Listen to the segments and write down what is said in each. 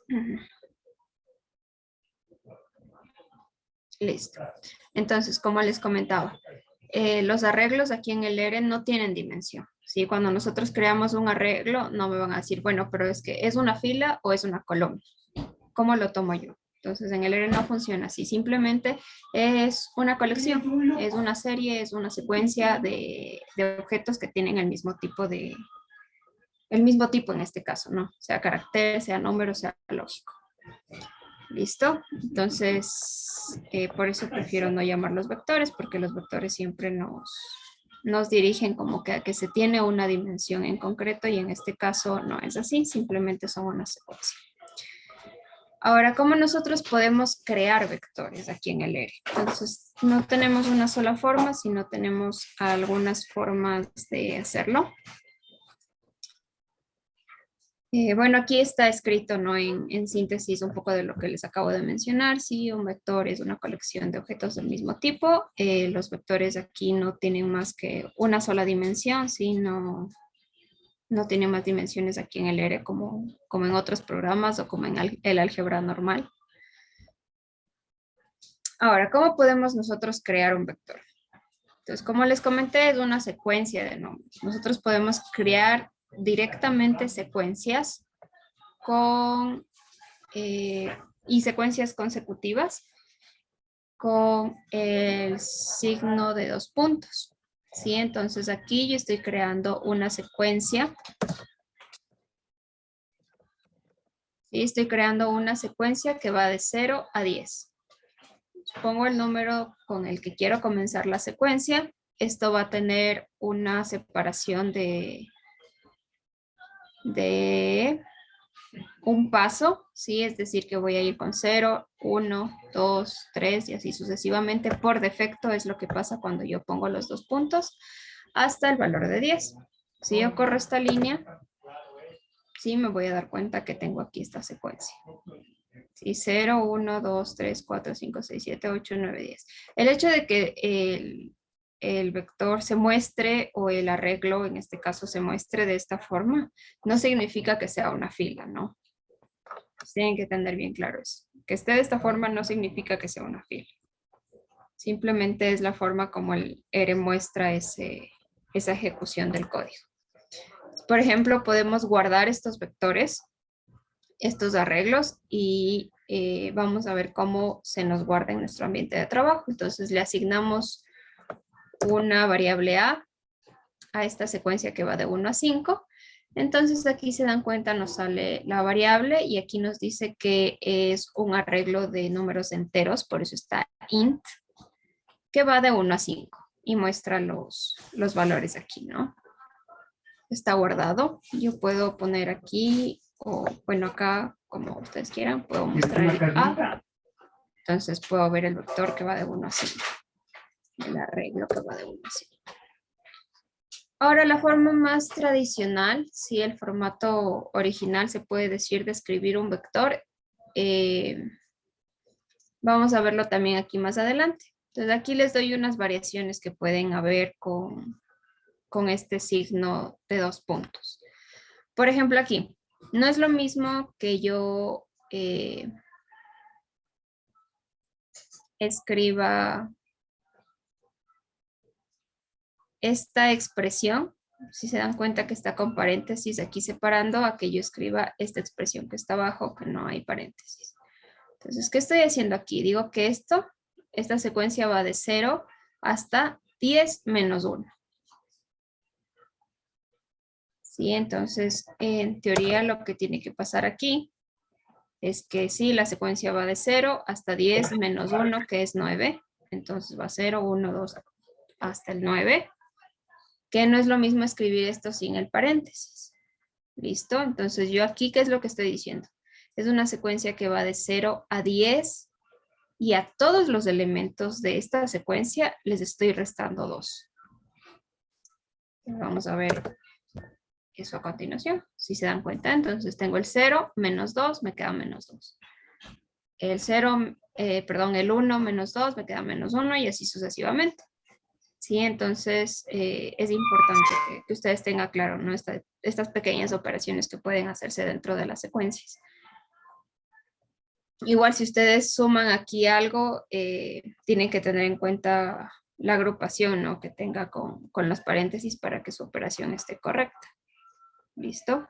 Ujú. Listo. Entonces, como les comentaba, los arreglos aquí en el ERE no tienen dimensión. ¿Sí? Cuando nosotros creamos un arreglo, no me van a decir, bueno, pero es que es una fila o es una columna. ¿Cómo lo tomo yo? Entonces, en el ERE no funciona así. Simplemente es una colección, es una serie, es una secuencia de objetos que tienen el mismo tipo en este caso, ¿no? Sea carácter, sea número, sea lógico. ¿Listo? Entonces, por eso prefiero no llamarlos vectores, porque los vectores siempre nos dirigen como que a que se tiene una dimensión en concreto y en este caso no es así, simplemente son una secuencia. Ahora, ¿cómo nosotros podemos crear vectores aquí en el ERE? Entonces, no tenemos una sola forma, sino tenemos algunas formas de hacerlo. Bueno, aquí está escrito, ¿no? En síntesis un poco de lo que les acabo de mencionar. Sí, un vector es una colección de objetos del mismo tipo. Los vectores aquí no tienen más que una sola dimensión, sí, no tienen más dimensiones aquí en el ERE como en otros programas o como en el álgebra normal. Ahora, ¿cómo podemos nosotros crear un vector? Entonces, como les comenté, es una secuencia de nombres. Nosotros podemos crear directamente secuencias con y secuencias consecutivas con el signo de 2 puntos. ¿Sí? Entonces aquí yo estoy creando una secuencia. ¿Sí? Estoy creando una secuencia que va de 0 a 10. Pongo el número con el que quiero comenzar la secuencia. Esto va a tener una separación de un paso, ¿sí? Es decir, que voy a ir con 0, 1, 2, 3 y así sucesivamente. Por defecto es lo que pasa cuando yo pongo los 2 puntos hasta el valor de 10. Si yo corro esta línea, sí me voy a dar cuenta que tengo aquí esta secuencia. Sí, 0, 1, 2, 3, 4, 5, 6, 7, 8, 9, 10. El hecho de que el vector se muestre o el arreglo, en este caso, se muestre de esta forma, no significa que sea una fila, ¿no? Tienen que tener bien claro eso. Que esté de esta forma no significa que sea una fila. Simplemente es la forma como el ERE muestra esa ejecución del código. Por ejemplo, podemos guardar estos vectores, estos arreglos, y vamos a ver cómo se nos guarda en nuestro ambiente de trabajo. Entonces le asignamos una variable a esta secuencia que va de 1 a 5. Entonces aquí se dan cuenta, nos sale la variable y aquí nos dice que es un arreglo de números enteros, por eso está int, que va de 1 a 5 y muestra los valores aquí, ¿no? Está guardado. Yo puedo poner aquí, o bueno, acá, como ustedes quieran, puedo mostrar el A. Entonces puedo ver el vector que va de 1 a 5. El arreglo que va de 1 a 5. Ahora, la forma más tradicional, si el formato original se puede decir de escribir un vector, vamos a verlo también aquí más adelante. Entonces, aquí les doy unas variaciones que pueden haber con este signo de 2 puntos. Por ejemplo, aquí, no es lo mismo que yo escriba esta expresión, si se dan cuenta que está con paréntesis aquí separando, a que yo escriba esta expresión que está abajo, que no hay paréntesis. Entonces, ¿qué estoy haciendo aquí? Digo que esta secuencia va de 0 hasta 10 menos 1. ¿Sí? Entonces, en teoría, lo que tiene que pasar aquí es que sí, la secuencia va de 0 hasta 10 menos 1, que es 9. Entonces va 0, 1, 2, hasta el 9. Que no es lo mismo escribir esto sin el paréntesis. ¿Listo? Entonces yo aquí, ¿qué es lo que estoy diciendo? Es una secuencia que va de 0 a 10 y a todos los elementos de esta secuencia les estoy restando 2. Vamos a ver eso a continuación. Si se dan cuenta, entonces tengo el 0 menos 2, me queda menos 2. El 0, el 1 menos 2, me queda menos 1 y así sucesivamente. Sí, entonces es importante que ustedes tengan claro, ¿no? Estas pequeñas operaciones que pueden hacerse dentro de las secuencias. Igual si ustedes suman aquí algo, tienen que tener en cuenta la agrupación, ¿no? Que tenga con los paréntesis para que su operación esté correcta. ¿Listo?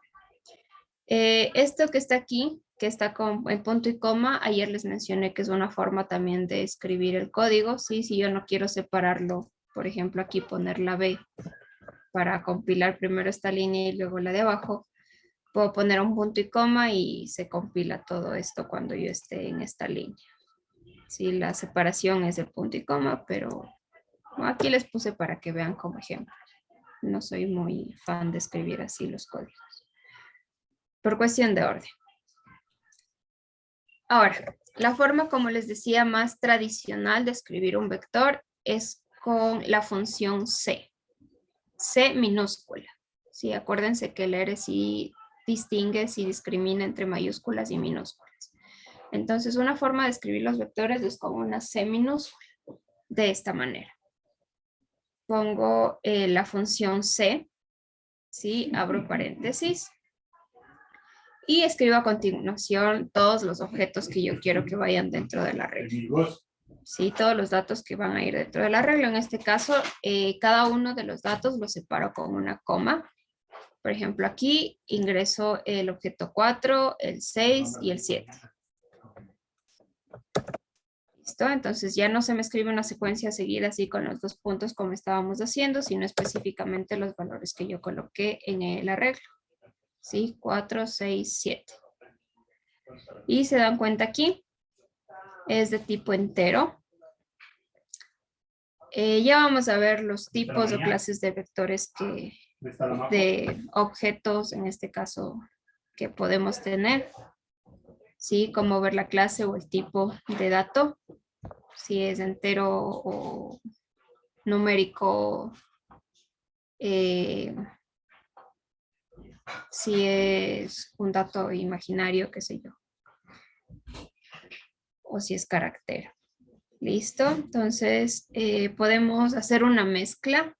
Esto que está aquí, que está en punto y coma, ayer les mencioné que es una forma también de escribir el código, ¿sí? Si yo no quiero separarlo, por ejemplo, aquí poner la B para compilar primero esta línea y luego la de abajo, puedo poner un punto y coma y se compila todo esto cuando yo esté en esta línea. Sí, la separación es el punto y coma, pero aquí les puse para que vean como ejemplo. No soy muy fan de escribir así los códigos. Por cuestión de orden. Ahora, la forma, como les decía, más tradicional de escribir un vector es con la función C. C minúscula. Sí, acuérdense que el R sí distingue, sí discrimina entre mayúsculas y minúsculas. Entonces, una forma de escribir los vectores es con una C minúscula, de esta manera. Pongo la función C, ¿sí? Abro paréntesis. Y escribo a continuación todos los objetos que yo quiero que vayan dentro de la regla. Sí, todos los datos que van a ir dentro de la regla. En este caso, cada uno de los datos los separo con una coma. Por ejemplo, aquí ingreso el objeto 4, el 6 y el 7. ¿Listo? Entonces ya no se me escribe una secuencia seguida así con los dos puntos como estábamos haciendo, sino específicamente los valores que yo coloqué en el arreglo. ¿Sí? 4, 6, 7. Y se dan cuenta aquí, es de tipo entero. Ya vamos a ver los tipos o clases de vectores de objetos, en este caso, que podemos tener. ¿Sí? Como ver la clase o el tipo de dato. Si es entero o numérico. Si es un dato imaginario, qué sé yo. O si es carácter. ¿Listo? Entonces, podemos hacer una mezcla,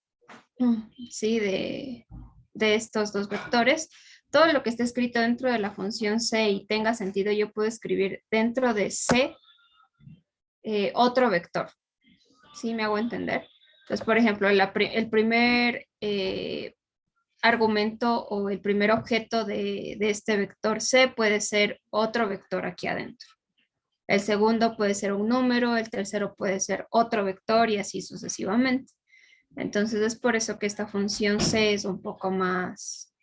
¿sí? De estos dos vectores. Todo lo que esté escrito dentro de la función C y tenga sentido, yo puedo escribir dentro de C otro vector. ¿Sí me hago entender? Entonces, por ejemplo, el primer argumento o el primer objeto de este vector C puede ser otro vector aquí adentro. El segundo puede ser un número, el tercero puede ser otro vector y así sucesivamente. Entonces es por eso que esta función C es un poco más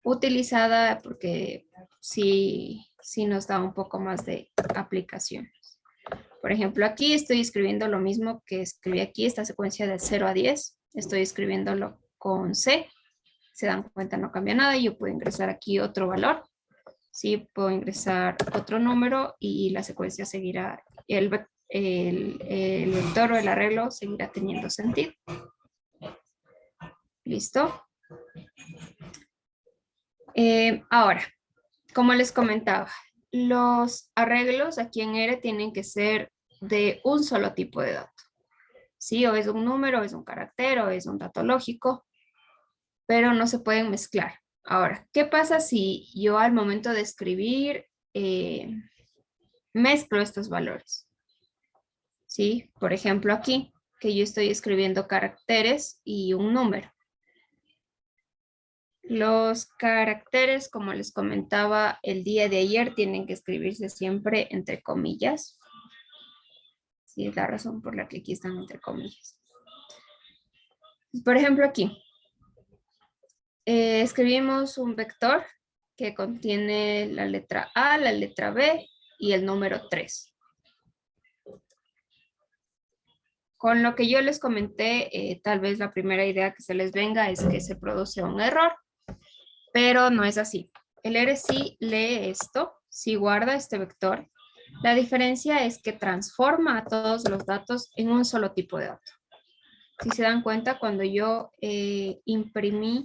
utilizada porque sí nos da un poco más de aplicaciones. Por ejemplo, aquí estoy escribiendo lo mismo que escribí aquí, esta secuencia de 0 a 10. Estoy escribiéndolo con C. Se dan cuenta, no cambia nada. Yo puedo ingresar aquí otro valor. Sí, puedo ingresar otro número y la secuencia seguirá, el vector o el arreglo seguirá teniendo sentido. ¿Listo? Ahora, como les comentaba, los arreglos aquí en R tienen que ser de un solo tipo de dato. Sí, o es un número, o es un carácter, o es un dato lógico, pero no se pueden mezclar. Ahora, ¿qué pasa si yo al momento de escribir mezclo estos valores? ¿Sí? Por ejemplo, aquí, que yo estoy escribiendo caracteres y un número. Los caracteres, como les comentaba el día de ayer, tienen que escribirse siempre entre comillas. Sí, es la razón por la que aquí están entre comillas. Por ejemplo, aquí. Escribimos un vector que contiene la letra A, la letra B y el número 3. Con lo que yo les comenté, tal vez la primera idea que se les venga es que se produce un error, pero no es así. El R sí lee esto, sí guarda este vector. La diferencia es que transforma a todos los datos en un solo tipo de dato. Si se dan cuenta, cuando yo imprimí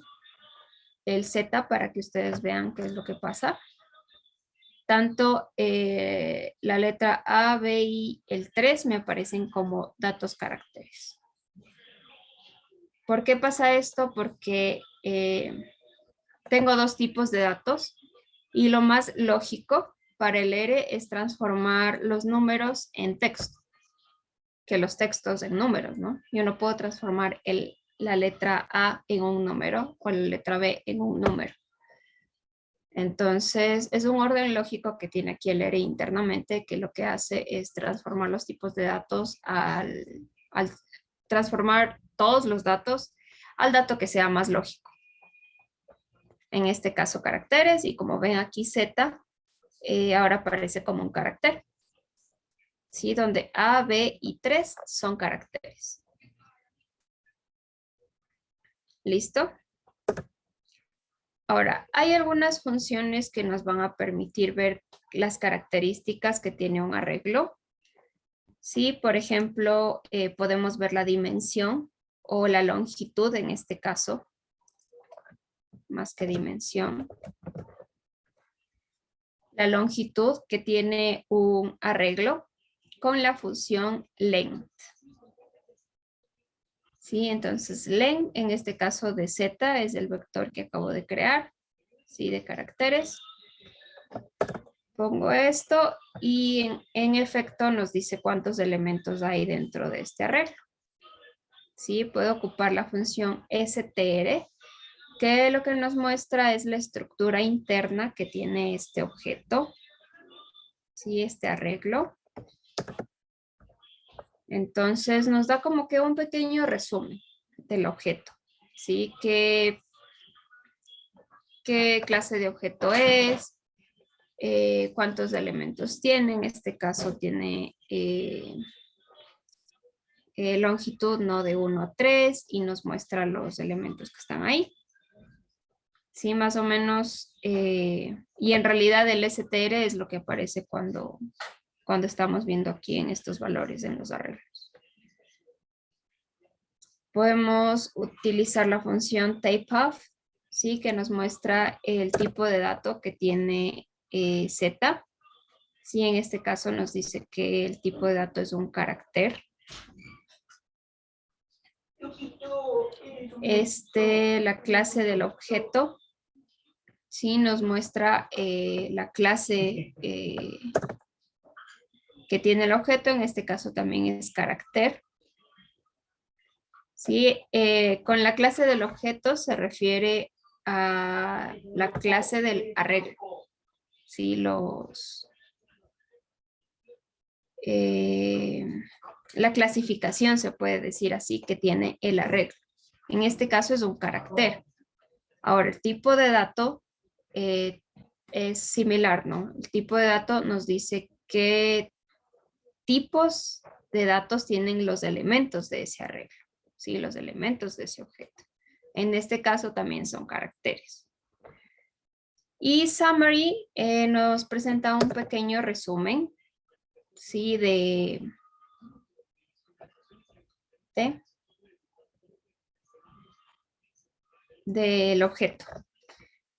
el Z para que ustedes vean qué es lo que pasa, tanto la letra A, B y el 3 me aparecen como datos caracteres. ¿Por qué pasa esto? Porque tengo dos tipos de datos y lo más lógico para el R es transformar los números en texto, que los textos en números, ¿no? Yo no puedo transformar la letra A en un número o la letra B en un número. Entonces, es un orden lógico que tiene aquí el R internamente, que lo que hace es transformar los tipos de datos al transformar todos los datos al dato que sea más lógico. En este caso, caracteres, y como ven aquí Z, ahora aparece como un carácter. ¿Sí? Donde A, B y 3 son caracteres. ¿Listo? Ahora, hay algunas funciones que nos van a permitir ver las características que tiene un arreglo. Sí, por ejemplo, podemos ver la dimensión o la longitud en este caso, más que dimensión. La longitud que tiene un arreglo con la función length. Sí, entonces len en este caso de z es el vector que acabo de crear, sí, de caracteres. Pongo esto y en efecto nos dice cuántos elementos hay dentro de este arreglo. Sí, puedo ocupar la función str, que lo que nos muestra es la estructura interna que tiene este objeto, sí, este arreglo. Entonces nos da como que un pequeño resumen del objeto, ¿sí? ¿Qué clase de objeto es? ¿Cuántos elementos tiene? En este caso tiene longitud, ¿no? De 1 a 3 y nos muestra los elementos que están ahí. Sí, más o menos. Y en realidad el str es lo que aparece cuando estamos viendo aquí en estos valores en los arreglos. Podemos utilizar la función takeoff, ¿sí? Que nos muestra el tipo de dato que tiene Z. Sí, en este caso nos dice que el tipo de dato es un carácter. La clase del objeto, sí, nos muestra la clase que tiene el objeto. En este caso también es carácter. Sí, con la clase del objeto se refiere a la clase del arreglo. Sí, la clasificación se puede decir así que tiene el arreglo. En este caso es un carácter. Ahora, el tipo de dato es similar, ¿no? El tipo de dato nos dice qué tipos de datos tienen los elementos de ese arreglo, ¿sí? Los elementos de ese objeto. En este caso también son caracteres. Y summary nos presenta un pequeño resumen, ¿sí? del objeto.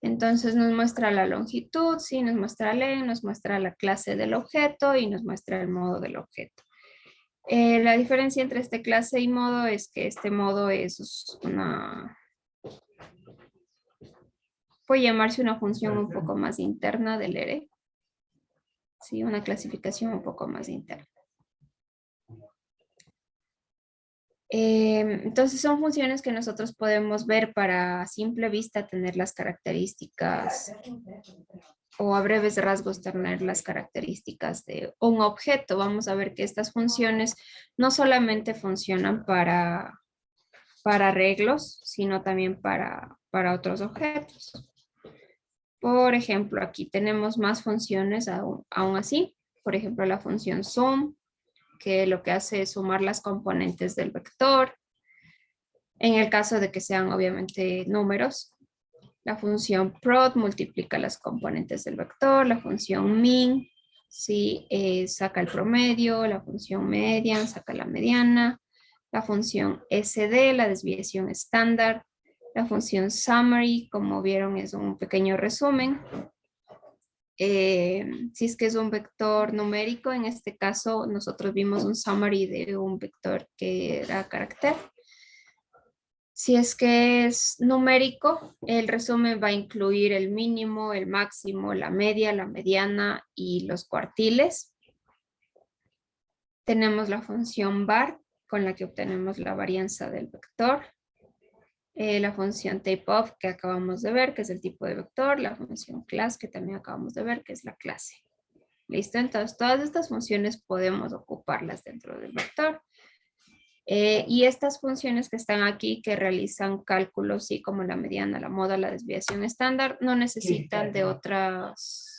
Entonces nos muestra la longitud, sí, nos muestra len, nos muestra la clase del objeto y nos muestra el modo del objeto. La diferencia entre este clase y modo es que este modo es puede llamarse una función un poco más interna del R. Sí, una clasificación un poco más interna. Entonces son funciones que nosotros podemos ver para a simple vista tener las características o a breves rasgos tener las características de un objeto. Vamos a ver que estas funciones no solamente funcionan para arreglos, sino también para otros objetos. Por ejemplo, aquí tenemos más funciones aún así. Por ejemplo, la función sum, que lo que hace es sumar las componentes del vector. En el caso de que sean obviamente números, la función prod multiplica las componentes del vector, la función min, sí, saca el promedio, la función median saca la mediana, la función sd, la desviación estándar, la función summary, como vieron, es un pequeño resumen. Si es que es un vector numérico, en este caso nosotros vimos un summary de un vector que era carácter. Si es que es numérico, el resumen va a incluir el mínimo, el máximo, la media, la mediana y los cuartiles. Tenemos la función var, con la que obtenemos la varianza del vector. La función typeof que acabamos de ver, que es el tipo de vector. La función class, que también acabamos de ver, que es la clase. ¿Listo? Entonces, todas estas funciones podemos ocuparlas dentro del vector. Y estas funciones que están aquí, que realizan cálculos, sí, como la mediana, la moda, la desviación estándar, no necesitan de otras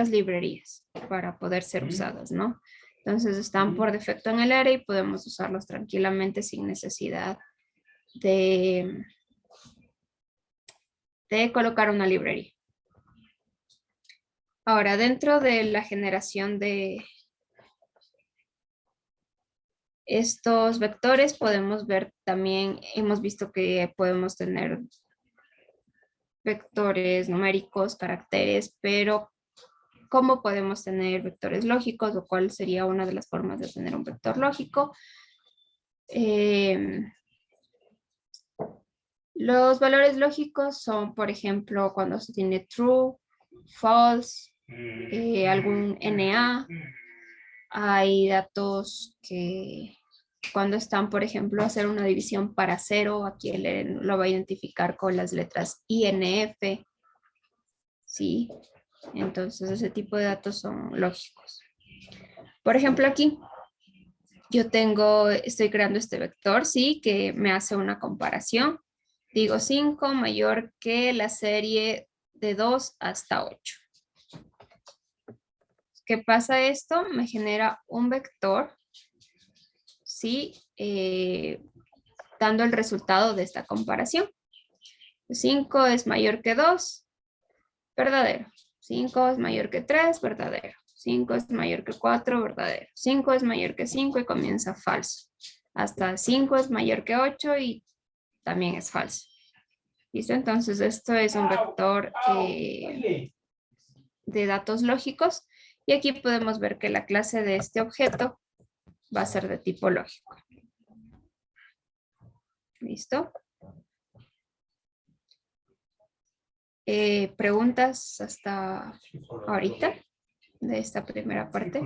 librerías para poder ser usadas, ¿no? Entonces están por defecto en el área y podemos usarlos tranquilamente sin necesidad de colocar una librería. Ahora, dentro de la generación de estos vectores podemos ver también, hemos visto que podemos tener vectores numéricos, caracteres, pero ¿cómo podemos tener vectores lógicos o cuál sería una de las formas de tener un vector lógico? Los valores lógicos son, por ejemplo, cuando se tiene true, false, algún NA. Hay datos que cuando están, por ejemplo, hacer una división para cero, aquí él lo va a identificar con las letras INF. Sí, entonces ese tipo de datos son lógicos. Por ejemplo, aquí yo estoy creando este vector, sí, que me hace una comparación. Digo 5 mayor que la serie de 2 hasta 8. ¿Qué pasa esto? Me genera un vector, sí, dando el resultado de esta comparación. 5 es mayor que 2, verdadero. 5 es mayor que 3, verdadero. 5 es mayor que 4, verdadero. 5 es mayor que 5 y comienza falso. Hasta 5 es mayor que 8 y también es falso. ¿Listo? Entonces esto es un vector de datos lógicos y aquí podemos ver que la clase de este objeto va a ser de tipo lógico. ¿Listo? ¿Preguntas hasta ahorita de esta primera parte?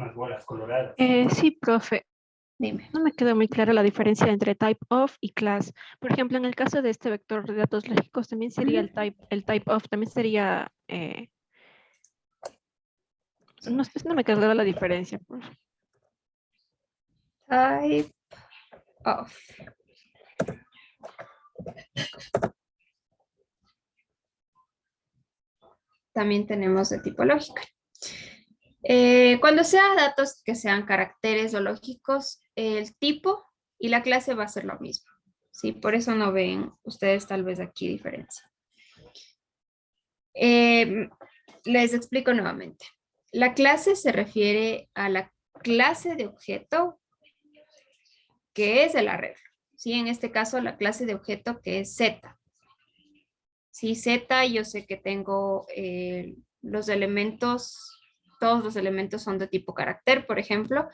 Sí, profe. Dime. No me quedó muy clara la diferencia entre type of y class. Por ejemplo, en el caso de este vector de datos lógicos, también sería el type of, también sería, no me quedó la diferencia, profe. Type of. También tenemos de tipo lógica. Cuando sea datos que sean caracteres o lógicos, el tipo y la clase va a ser lo mismo. ¿Sí? Por eso no ven ustedes tal vez aquí diferencia. Les explico nuevamente. La clase se refiere a la clase de objeto que es el arreglo. ¿Sí? En este caso, la clase de objeto que es Z. ¿Sí? Z, yo sé que tengo los elementos, todos los elementos son de tipo carácter, por ejemplo.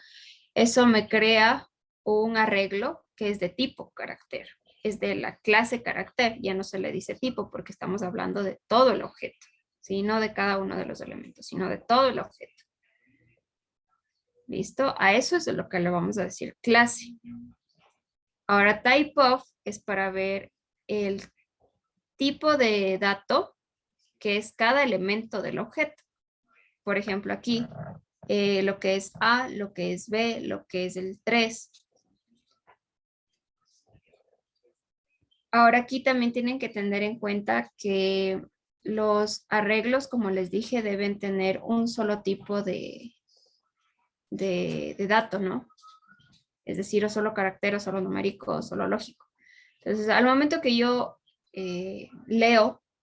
Eso me crea un arreglo que es de tipo carácter. Es de la clase carácter, ya no se le dice tipo porque estamos hablando de todo el objeto. ¿Sí? No de cada uno de los elementos, sino de todo el objeto. ¿Listo? A eso es de lo que le vamos a decir clase. Ahora, type of es para ver el tipo de dato que es cada elemento del objeto. Por ejemplo, aquí, lo que es A, lo que es B, lo que es el 3. Ahora aquí también tienen que tener en cuenta que los arreglos, como les dije, deben tener un solo tipo de dato, ¿no? Es decir, o solo carácter, o solo numérico, o solo lógico. Entonces, al momento que yo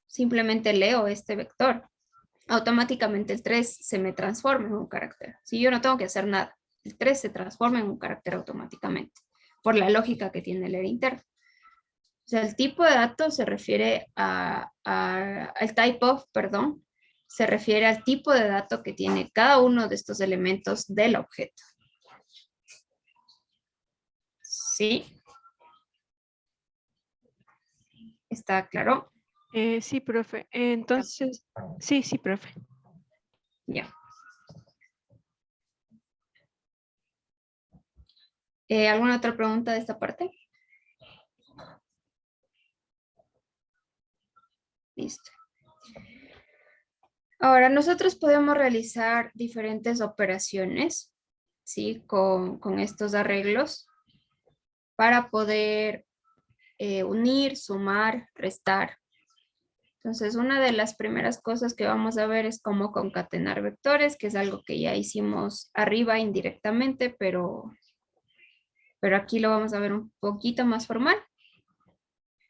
simplemente leo este vector, automáticamente el 3 se me transforma en un carácter. Si yo no tengo que hacer nada, el 3 se transforma en un carácter automáticamente, por la lógica que tiene el ER interno. O sea, el tipo de datos se refiere al type of, perdón, se refiere al tipo de dato que tiene cada uno de estos elementos del objeto. ¿Sí? ¿Está claro? Sí, profe. Entonces, sí, profe. Ya. ¿Alguna otra pregunta de esta parte? Listo. Ahora, nosotros podemos realizar diferentes operaciones, ¿sí? Con estos arreglos para poder unir, sumar, restar. Entonces, una de las primeras cosas que vamos a ver es cómo concatenar vectores, que es algo que ya hicimos arriba indirectamente, pero aquí lo vamos a ver un poquito más formal.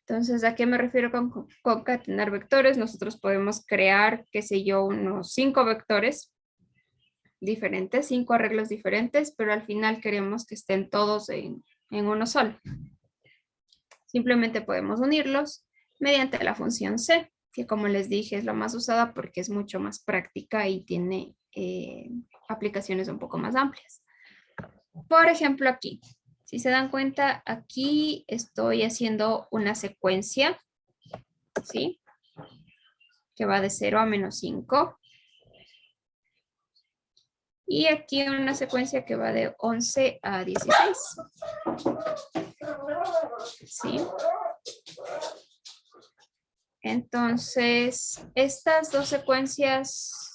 Entonces, ¿a qué me refiero con concatenar vectores? Nosotros podemos crear, qué sé yo, unos 5 vectores diferentes, 5 arreglos diferentes, pero al final queremos que estén todos en uno solo. Simplemente podemos unirlos mediante la función C, que como les dije es la más usada porque es mucho más práctica y tiene aplicaciones un poco más amplias. Por ejemplo, aquí, si se dan cuenta, aquí estoy haciendo una secuencia, ¿sí? Que va de 0 a menos 5. Y aquí una secuencia que va de 11 a 16. ¿Sí? Entonces, estas dos secuencias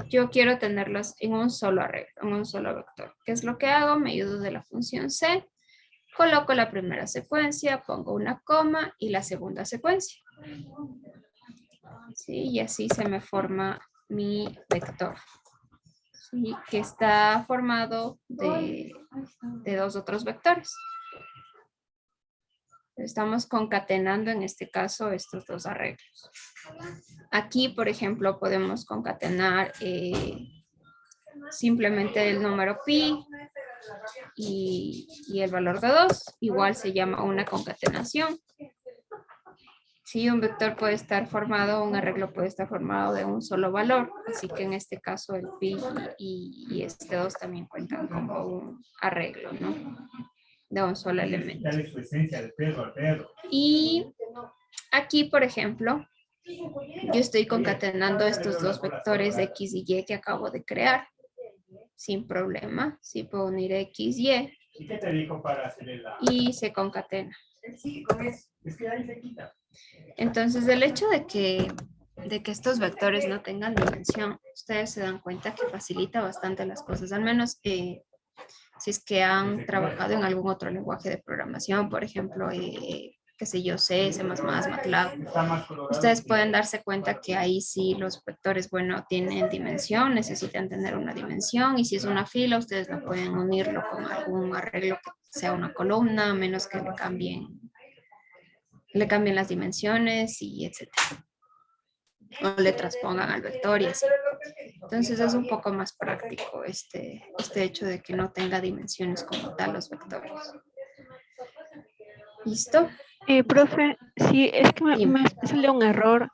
yo quiero tenerlas en un solo arreglo, en un solo vector. ¿Qué es lo que hago? Me ayudo de la función C, coloco la primera secuencia, pongo una coma y la segunda secuencia. ¿Sí? Y así se me forma mi vector. ¿Sí? Que está formado de dos otros vectores. Estamos concatenando en este caso estos dos arreglos. Aquí, por ejemplo, podemos concatenar simplemente el número pi y el valor de 2. Igual se llama una concatenación. Sí, un vector puede estar formado, un arreglo puede estar formado de un solo valor. Así que en este caso el pi y este 2 también cuentan como un arreglo, ¿no? De un solo elemento. Y aquí, por ejemplo, yo estoy concatenando estos dos vectores X y Y que acabo de crear. Sin problema. Sí puedo unir X, Y. ¿Y qué te dijo para hacer y se concatena. Sí, con eso. Es que ahí se quita. Entonces, el hecho de que estos vectores no tengan dimensión, ustedes se dan cuenta que facilita bastante las cosas, al menos si es que han trabajado en algún otro lenguaje de programación, por ejemplo, qué sé yo, C, C++, MATLAB. Ustedes pueden darse cuenta que ahí sí los vectores, bueno, tienen dimensión, necesitan tener una dimensión, y si es una fila, ustedes no pueden unirlo con algún arreglo que sea una columna, a menos que le cambien las dimensiones y etcétera. O le transpongan al vector y así. Entonces es un poco más práctico este hecho de que no tenga dimensiones como tal los vectores. ¿Listo? Profe, sí, es que Dime. me salió un error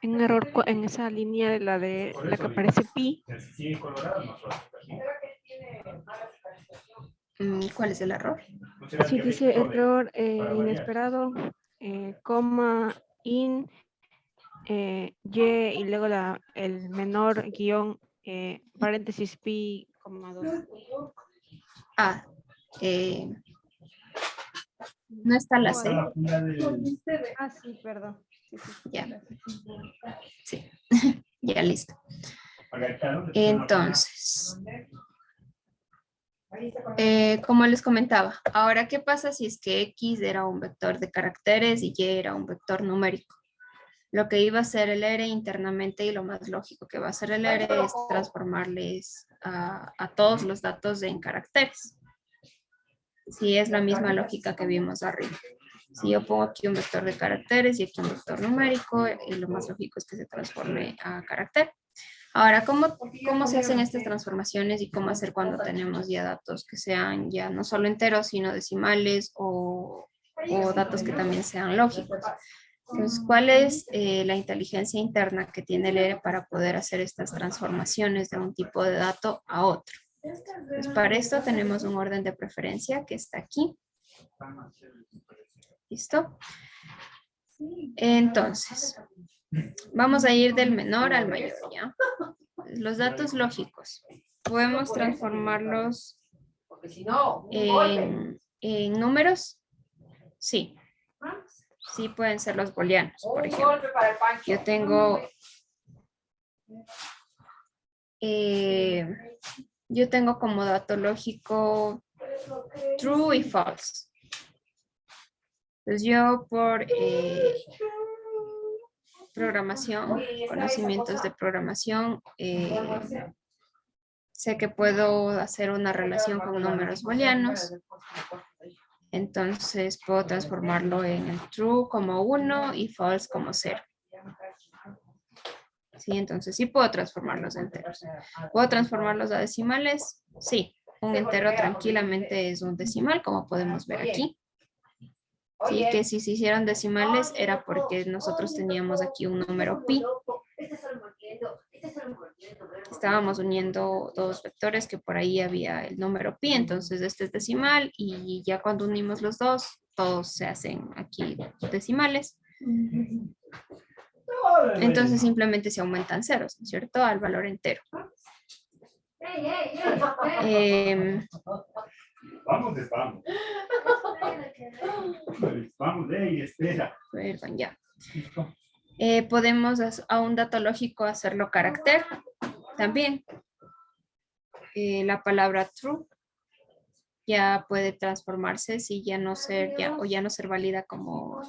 en esa línea de la que aparece pi. ¿Cuál es el error? Sí, dice error inesperado, coma, in, y y luego el menor guión, paréntesis pi, coma 2. Ah, no está la C. Ah, sí, perdón. Sí, Ya. Sí, ya listo. Entonces, como les comentaba, ahora, ¿qué pasa si es que X era un vector de caracteres y Y era un vector numérico? Lo que iba a hacer el R internamente y lo más lógico que va a hacer el R es transformarles a todos los datos en caracteres. Sí, es la misma lógica que vimos arriba. Si yo pongo aquí un vector de caracteres y aquí un vector numérico, lo más lógico es que se transforme a carácter. Ahora, ¿cómo se hacen estas transformaciones y cómo hacer cuando tenemos ya datos que sean ya no solo enteros, sino decimales o datos que también sean lógicos? Entonces, ¿cuál es la inteligencia interna que tiene el R para poder hacer estas transformaciones de un tipo de dato a otro? Pues para esto tenemos un orden de preferencia que está aquí. ¿Listo? Entonces, vamos a ir del menor al mayor, ¿ya? Los datos lógicos. Podemos transformarlos en números. Sí. Sí pueden ser los booleanos, por ejemplo. Yo tengo... yo tengo como dato lógico true y false. Entonces yo por programación, conocimientos de programación, sé que puedo hacer una relación con números booleanos. Entonces puedo transformarlo en el true como 1 y false como 0. Sí, entonces sí puedo transformarlos a enteros. ¿Puedo transformarlos a decimales? Sí, un entero tranquilamente es un decimal, como podemos ver aquí. Sí, que si se hicieron decimales era porque nosotros teníamos aquí un número pi. Estábamos uniendo dos vectores que por ahí había el número pi, entonces este es decimal y ya cuando unimos los dos, todos se hacen aquí decimales. Entonces simplemente se aumentan ceros, ¿no es cierto? Al valor entero. Vamos. Vamos, espera. Perdón, ya. Podemos a un dato lógico hacerlo carácter también. La palabra true ya puede transformarse si ya no ser válida como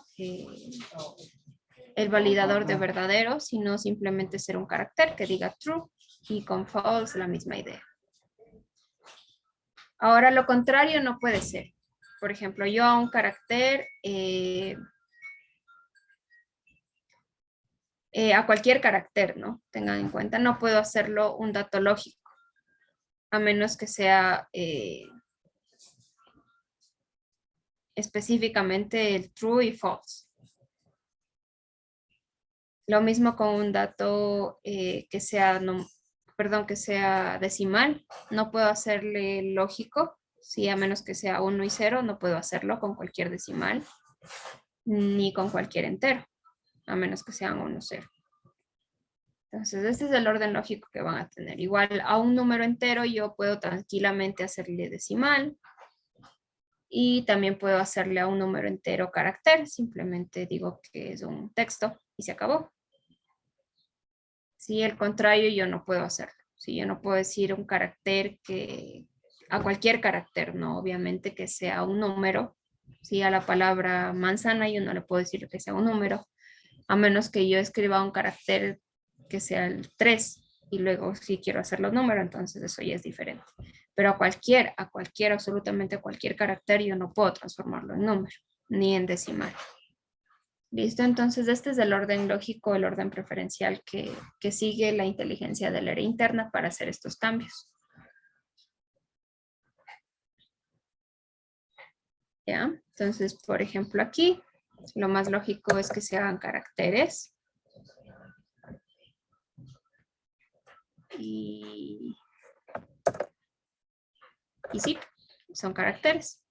el validador de verdadero, sino simplemente ser un carácter que diga true y con false la misma idea. Ahora lo contrario no puede ser. Por ejemplo, yo a un carácter a cualquier carácter, ¿no? Tengan en cuenta, no puedo hacerlo un dato lógico, a menos que sea específicamente el true y false. Lo mismo con un dato que sea decimal, no puedo hacerle lógico, sí, a menos que sea 1 y 0, no puedo hacerlo con cualquier decimal, ni con cualquier entero, a menos que sean 1 o 0. Entonces, este es el orden lógico que van a tener. Igual a un número entero yo puedo tranquilamente hacerle decimal y también puedo hacerle a un número entero carácter. Simplemente digo que es un texto y se acabó. Si el contrario yo no puedo hacerlo. Si yo no puedo decir un carácter a cualquier carácter, no, obviamente que sea un número. Si a la palabra manzana yo no le puedo decir que sea un número, a menos que yo escriba un carácter que sea el 3 y luego si quiero hacer los números, entonces eso ya es diferente. Pero absolutamente cualquier carácter yo no puedo transformarlo en número, ni en decimal. ¿Listo? Entonces este es el orden lógico, el orden preferencial que sigue la inteligencia del área interna para hacer estos cambios. ¿Ya? Entonces, por ejemplo, aquí lo más lógico es que se hagan caracteres. Y sí, son caracteres.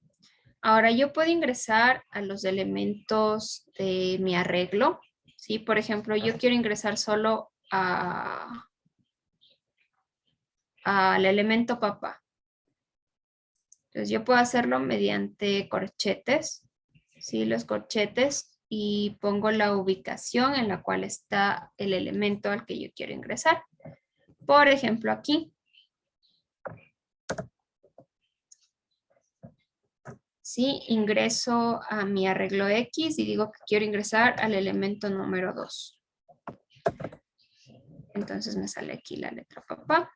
Ahora yo puedo ingresar a los elementos de mi arreglo. ¿Sí? Por ejemplo, yo quiero ingresar solo al elemento papá. Entonces yo puedo hacerlo mediante corchetes. ¿Sí? Los corchetes y pongo la ubicación en la cual está el elemento al que yo quiero ingresar. Por ejemplo, aquí. Sí, ingreso a mi arreglo X y digo que quiero ingresar al elemento número 2. Entonces me sale aquí la letra papá,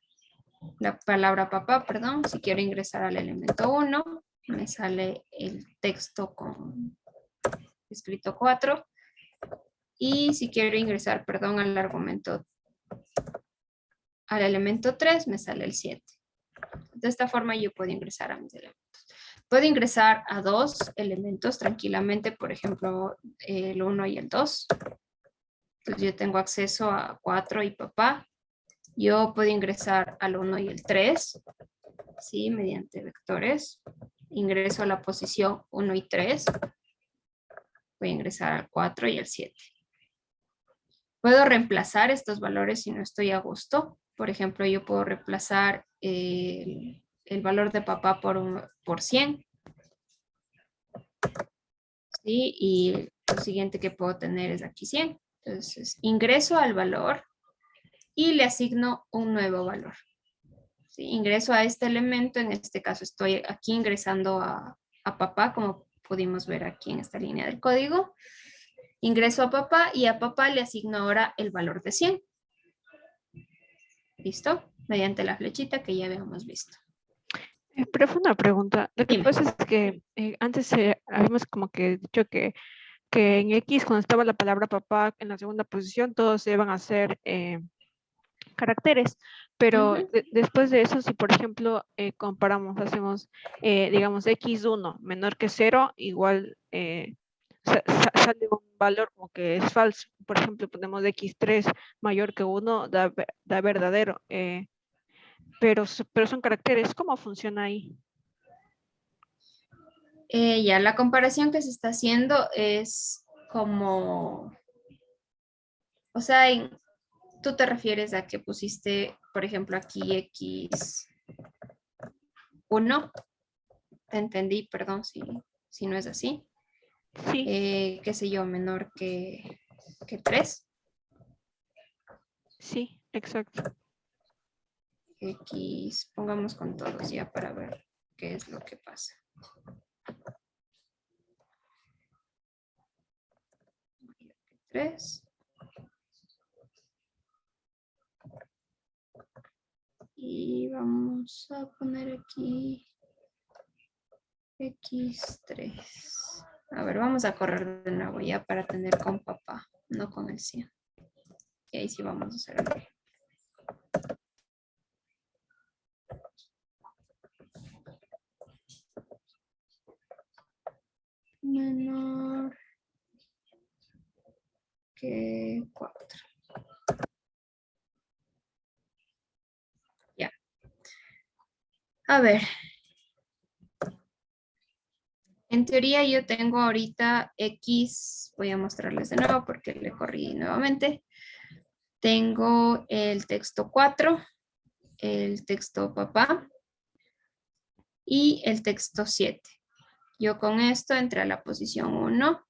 la palabra papá, perdón. Si quiero ingresar al elemento 1, me sale el texto con escrito 4. Y si quiero ingresar, perdón, al elemento 3, me sale el 7. De esta forma yo puedo ingresar a mis elementos. Puedo ingresar a 2 elementos tranquilamente, por ejemplo, el 1 y el 2. Entonces yo tengo acceso a 4 y papá. Yo puedo ingresar al 1 y el 3, ¿sí? Mediante vectores. Ingreso a la posición 1 y 3. voy a ingresar al 4 y al 7. Puedo reemplazar estos valores si no estoy a gusto. Por ejemplo, yo puedo reemplazar el valor de papá por 100. ¿Sí? Y lo siguiente que puedo tener es aquí 100. Entonces, ingreso al valor y le asigno un nuevo valor. ¿Sí? Ingreso a este elemento, en este caso estoy aquí ingresando a papá, como pudimos ver aquí en esta línea del código. Ingreso a papá y a papá le asigno ahora el valor de 100. ¿Listo? Mediante la flechita que ya habíamos visto. Pero fue una pregunta. Lo que Dime. pasa es que antes habíamos como que dicho que en X, cuando estaba la palabra papá en la segunda posición, todos iban a ser caracteres. Pero después de eso, si por ejemplo comparamos, hacemos, digamos, X1 menor que 0, igual sale un valor como que es falso. Por ejemplo, ponemos X3 mayor que 1, da verdadero. Pero son caracteres. ¿Cómo funciona ahí? Ya la comparación que se está haciendo es como, o sea, tú te refieres a que pusiste, por ejemplo, aquí X1, te entendí, perdón si no es así. Sí. Qué sé yo, menor que 3. Sí, exacto. X, pongamos con todos ya para ver qué es lo que pasa. Tres. Y vamos a poner aquí X3. A ver, vamos a correr de nuevo ya para tener con papá, no con el 100. Y ahí sí vamos a hacer algo. Menor que 4. Ya. A ver. En teoría yo tengo ahorita X, voy a mostrarles de nuevo porque le corrí nuevamente. Tengo el texto 4, el texto papá y el texto 7. Yo con esto entré a la posición 1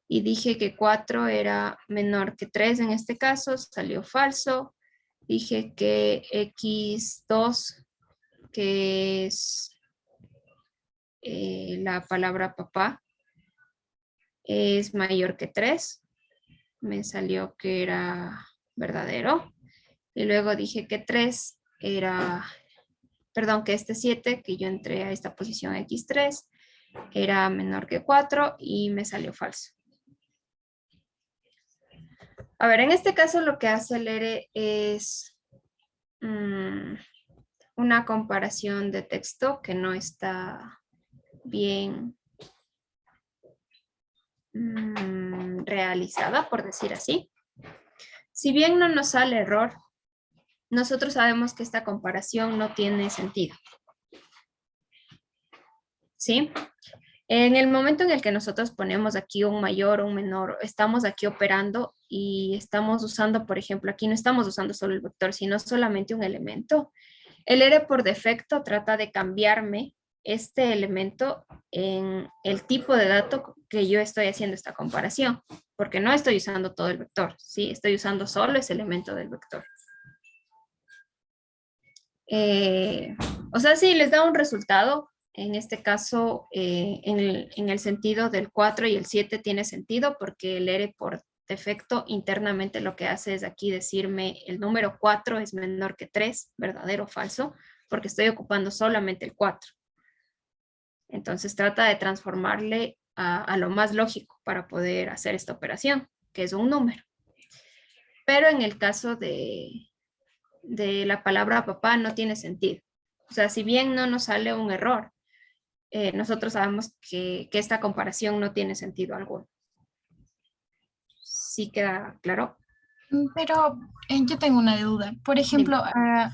y dije que 4 era menor que 3 en este caso, salió falso. Dije que X2, que es la palabra papá, es mayor que 3. Me salió que era verdadero. Y luego dije que 3 era, perdón, que este 7, que yo entré a esta posición X3, era menor que 4 y me salió falso. A ver, en este caso lo que hace el ERE es una comparación de texto que no está bien realizada, por decir así. Si bien no nos sale error, nosotros sabemos que esta comparación no tiene sentido. ¿Sí? En el momento en el que nosotros ponemos aquí un mayor o un menor, estamos aquí operando y estamos usando, por ejemplo, aquí no estamos usando solo el vector, sino solamente un elemento. El ERE por defecto trata de cambiarme este elemento en el tipo de dato que yo estoy haciendo esta comparación, porque no estoy usando todo el vector, ¿sí? Estoy usando solo ese elemento del vector. O sea, sí, les da un resultado. En este caso, en el sentido del 4 y el 7 tiene sentido porque el ERE por defecto internamente lo que hace es aquí decirme el número 4 es menor que 3, verdadero o falso, porque estoy ocupando solamente el 4. Entonces trata de transformarle a lo más lógico para poder hacer esta operación, que es un número. Pero en el caso de la palabra papá no tiene sentido. O sea, si bien no nos sale un error, nosotros sabemos que esta comparación no tiene sentido alguno. ¿Sí queda claro? Pero yo tengo una duda. Por ejemplo,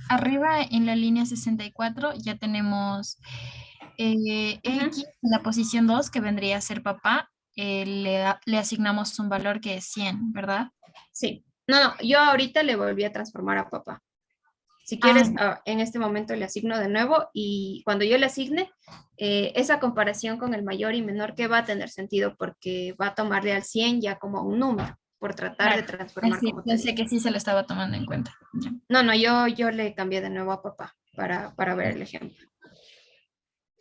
arriba en la línea 64 ya tenemos X en la posición 2, que vendría a ser papá, le asignamos un valor que es 100, ¿verdad? Sí. No, yo ahorita le volví a transformar a papá. Si Ah, quieres, en este momento le asigno de nuevo y cuando yo le asigne, esa comparación con el mayor y menor que va a tener sentido porque va a tomarle al 100 ya como un número por tratar de claro. transformar Sí, como te pensé digo. que sí se lo estaba tomando en cuenta. Ya. No, yo le cambié de nuevo a papá para ver el ejemplo.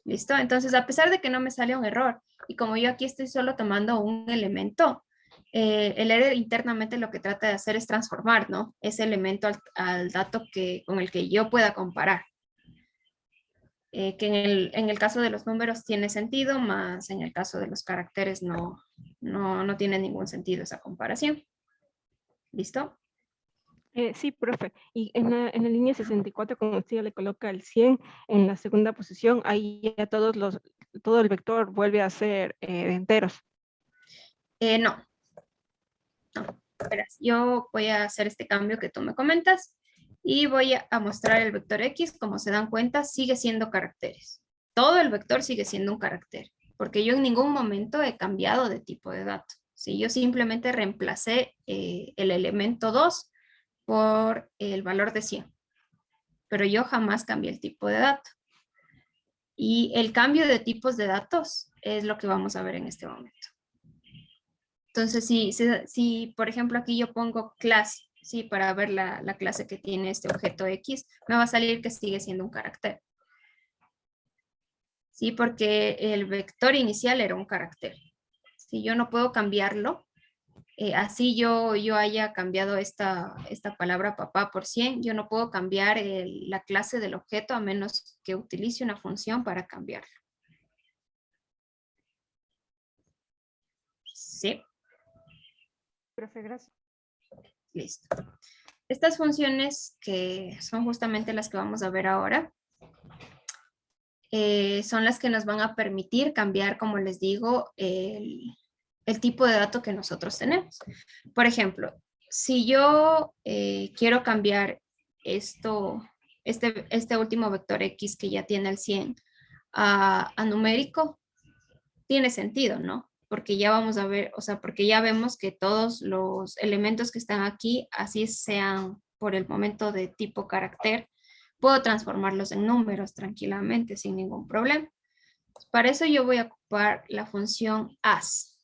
¿Listo? Entonces, a pesar de que no me sale un error y como yo aquí estoy solo tomando un elemento, el ERE internamente lo que trata de hacer es transformar, ¿no? Ese elemento al dato con el que yo pueda comparar. Que en el caso de los números tiene sentido, más en el caso de los caracteres no tiene ningún sentido esa comparación. ¿Listo? Sí, profe. Y en la línea 64, como usted ya le coloca el 100 en la segunda posición, ahí ya todo el vector vuelve a ser de enteros. No. Verás, yo voy a hacer este cambio que tú me comentas y voy a mostrar el vector X. Como se dan cuenta, sigue siendo caracteres. Todo el vector sigue siendo un carácter, porque yo en ningún momento he cambiado de tipo de dato. ¿Sí? Yo simplemente reemplacé el elemento 2 por el valor de 100, pero yo jamás cambié el tipo de dato. Y el cambio de tipos de datos es lo que vamos a ver en este momento. Entonces, si por ejemplo aquí yo pongo clase, ¿sí? Para ver la clase que tiene este objeto X, me va a salir que sigue siendo un carácter. ¿Sí? Porque el vector inicial era un carácter. Si yo no puedo cambiarlo, así yo haya cambiado esta palabra papá por 100, yo no puedo cambiar la clase del objeto a menos que utilice una función para cambiarlo. ¿Sí? Profe, gracias. Listo. Estas funciones, que son justamente las que vamos a ver ahora, son las que nos van a permitir cambiar, como les digo, el tipo de dato que nosotros tenemos. Por ejemplo, si yo quiero cambiar este último vector X que ya tiene el 100 a numérico, tiene sentido, ¿no? Porque ya vamos a ver, o sea, porque ya vemos que todos los elementos que están aquí, así sean por el momento de tipo carácter, puedo transformarlos en números tranquilamente, sin ningún problema. Para eso yo voy a ocupar la función as,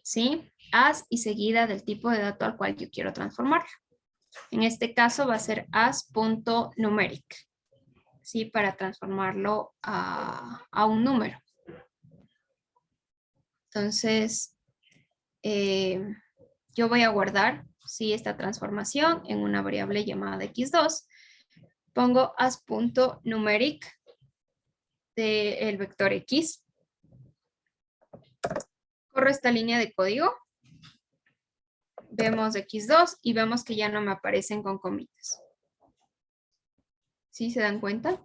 ¿sí? As y seguida del tipo de dato al cual yo quiero transformarlo. En este caso va a ser as.numeric, ¿sí? Para transformarlo a un número. Entonces, yo voy a guardar, ¿sí? Esta transformación en una variable llamada x2. Pongo as.numeric del vector x. Corro esta línea de código. Vemos x2 y vemos que ya no me aparecen con comitas. ¿Sí se dan cuenta?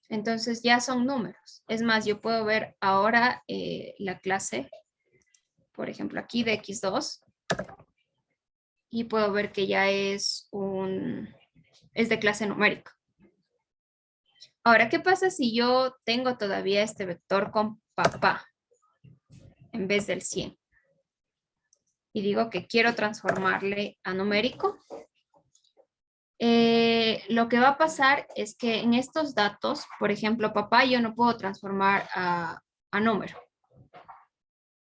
Entonces ya son números. Es más, yo puedo ver ahora la clase, por ejemplo, aquí de x2. Y puedo ver que ya es de clase numérica. Ahora, ¿qué pasa si yo tengo todavía este vector con papá en vez del 100? Y digo que quiero transformarle a numérico. Lo que va a pasar es que en estos datos, por ejemplo, papá, yo no puedo transformar a número,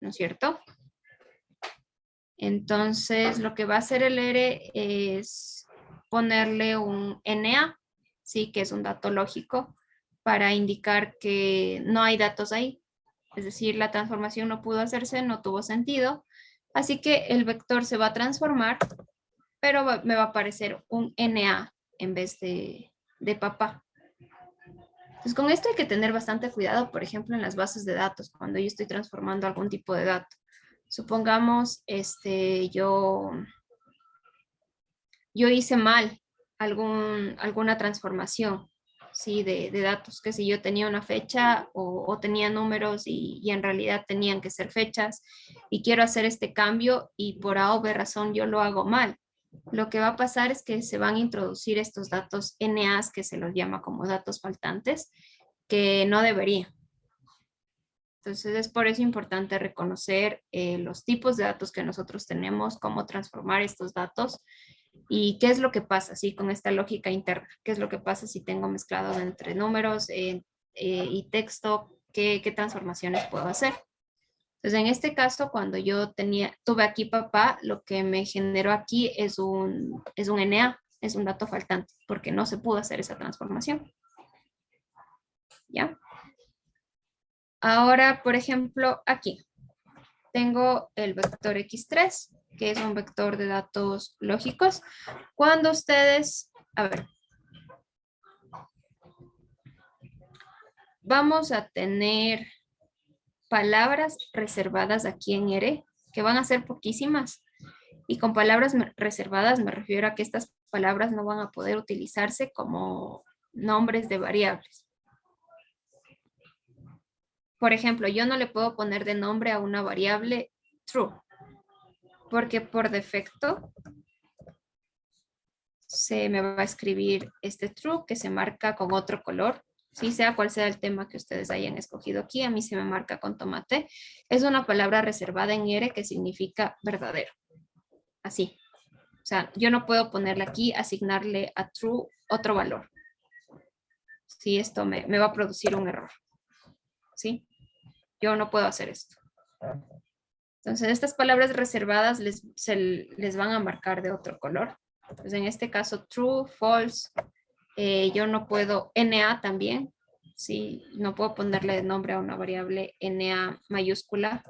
¿no es cierto? Entonces, lo que va a hacer el ERE es ponerle un NA, ¿sí? Que es un dato lógico, para indicar que no hay datos ahí. Es decir, la transformación no pudo hacerse, no tuvo sentido. Así que el vector se va a transformar, pero me va a aparecer un NA en vez de papá. Entonces, con esto hay que tener bastante cuidado, por ejemplo, en las bases de datos, cuando yo estoy transformando algún tipo de dato. Supongamos, yo hice mal alguna transformación, ¿sí? De datos, que si yo tenía una fecha o tenía números y en realidad tenían que ser fechas y quiero hacer este cambio y por A o B razón yo lo hago mal. Lo que va a pasar es que se van a introducir estos datos NAs, que se los llama como datos faltantes, que no deberían. Entonces es por eso importante reconocer los tipos de datos que nosotros tenemos, cómo transformar estos datos y qué es lo que pasa, ¿sí? Con esta lógica interna. ¿Qué es lo que pasa si tengo mezclado entre números y texto? ¿Qué transformaciones puedo hacer? Entonces, en este caso, cuando yo tuve aquí papá, lo que me generó aquí es un NA, es un dato faltante, porque no se pudo hacer esa transformación. ¿Ya? Ahora, por ejemplo, aquí tengo el vector x3, que es un vector de datos lógicos. Cuando ustedes, a ver, vamos a tener palabras reservadas aquí en R, que van a ser poquísimas. Y con palabras reservadas me refiero a que estas palabras no van a poder utilizarse como nombres de variables. Por ejemplo, yo no le puedo poner de nombre a una variable true, porque por defecto se me va a escribir este true que se marca con otro color. Sí, sea cual sea el tema que ustedes hayan escogido aquí, a mí se me marca con tomate. Es una palabra reservada en R que significa verdadero. Así. O sea, yo no puedo ponerle aquí, asignarle a true otro valor. Sí, esto me va a producir un error. ¿Sí? Yo no puedo hacer esto. Entonces, estas palabras reservadas les van a marcar de otro color. Entonces, en este caso, true, false. Yo no puedo, NA también. Sí, no puedo ponerle de nombre a una variable NA mayúscula.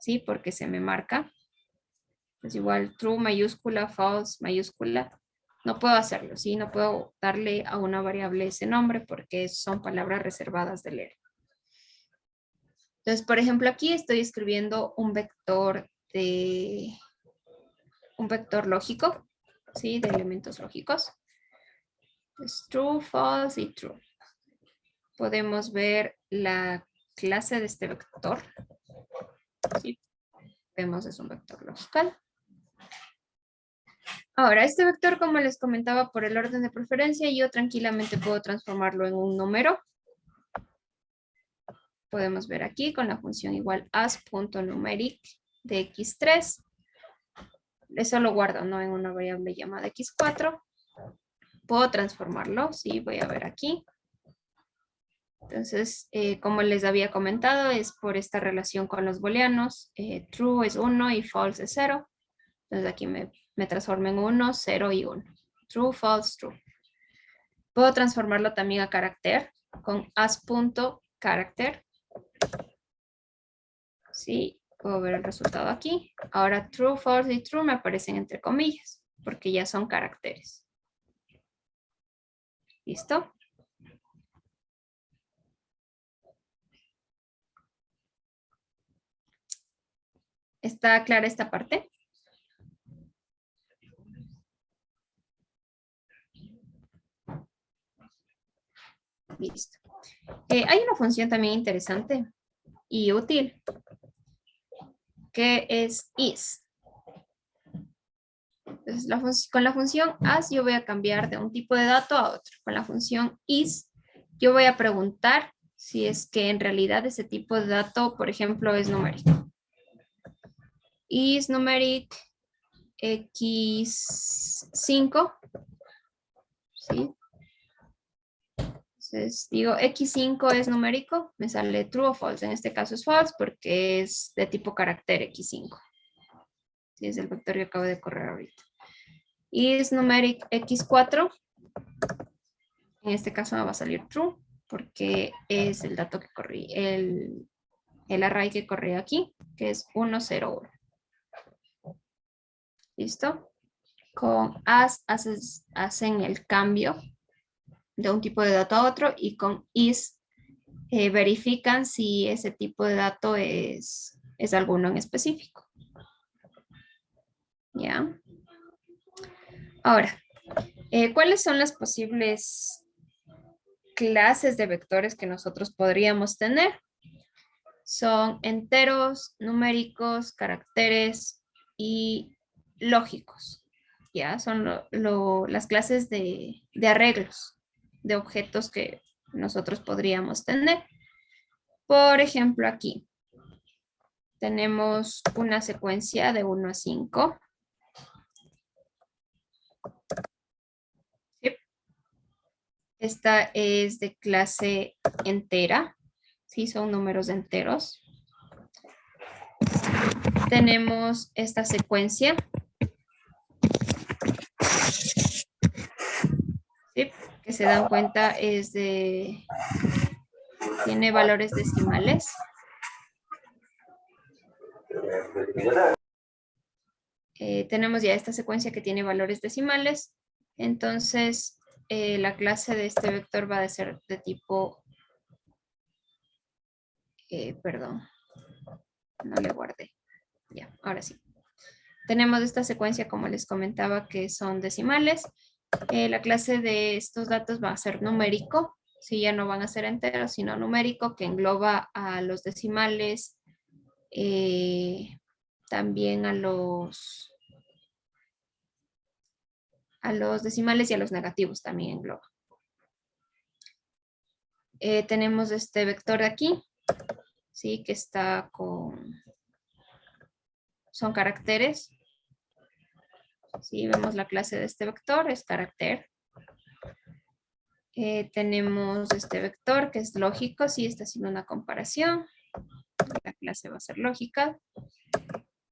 Sí, porque se me marca. Es igual true mayúscula, false mayúscula. No puedo hacerlo, ¿sí? No puedo darle a una variable ese nombre porque son palabras reservadas del R. Entonces, por ejemplo, aquí estoy escribiendo un vector lógico, ¿sí? De elementos lógicos. Es true, false y true. Podemos ver la clase de este vector. ¿Sí? Vemos es un vector logical. Ahora, este vector, como les comentaba, por el orden de preferencia, yo tranquilamente puedo transformarlo en un número. Podemos ver aquí con la función igual as.numeric de x3. Eso lo guardo, ¿no? En una variable llamada x4. Puedo transformarlo, sí, voy a ver aquí. Entonces, como les había comentado, es por esta relación con los booleanos. True es 1 y false es 0. Entonces aquí me transformo en 1, 0 y 1. True, false, true. Puedo transformarlo también a carácter con as.character. Sí, puedo ver el resultado aquí. Ahora true, false y true me aparecen entre comillas porque ya son caracteres. ¿Listo? ¿Está clara esta parte? Listo. Hay una función también interesante y útil que es is. Entonces, con la función as yo voy a cambiar de un tipo de dato a otro. Con la función is yo voy a preguntar si es que en realidad ese tipo de dato, por ejemplo, es numérico. Is numeric x5. ¿Sí? Entonces digo x5 es numérico, me sale true o false. En este caso es false porque es de tipo carácter x5. Sí, es el vector que acabo de correr ahorita. Is numeric x4. En este caso me va a salir true porque es el dato que corrí, el array que corrí aquí, que es 1, 0, 1. ¿Listo? Con as hacen el cambio de un tipo de dato a otro y con is verifican si ese tipo de dato es alguno en específico. ¿Ya? Ahora, ¿cuáles son las posibles clases de vectores que nosotros podríamos tener? Son enteros, numéricos, caracteres y lógicos. ¿Ya? Son las clases de arreglos de objetos que nosotros podríamos tener. Por ejemplo, aquí tenemos una secuencia de 1 a 5. ¿Sí? Esta es de clase entera. Sí, son números enteros. Tenemos esta secuencia. ¿Sí? Que se dan cuenta es de... tiene valores decimales. Tenemos ya esta secuencia que tiene valores decimales. Entonces, la clase de este vector va a ser de tipo... perdón, no le guardé. Ya, ahora sí. Tenemos esta secuencia, como les comentaba, que son decimales. La clase de estos datos va a ser numérico. Si ya no van a ser enteros, sino numérico, que engloba a los decimales, también a los decimales y a los negativos también engloba. Tenemos este vector de aquí, ¿sí? Que está con... son caracteres. ¿Sí? Vemos la clase de este vector, es carácter. Tenemos este vector que es lógico, si está haciendo una comparación. La clase va a ser lógica.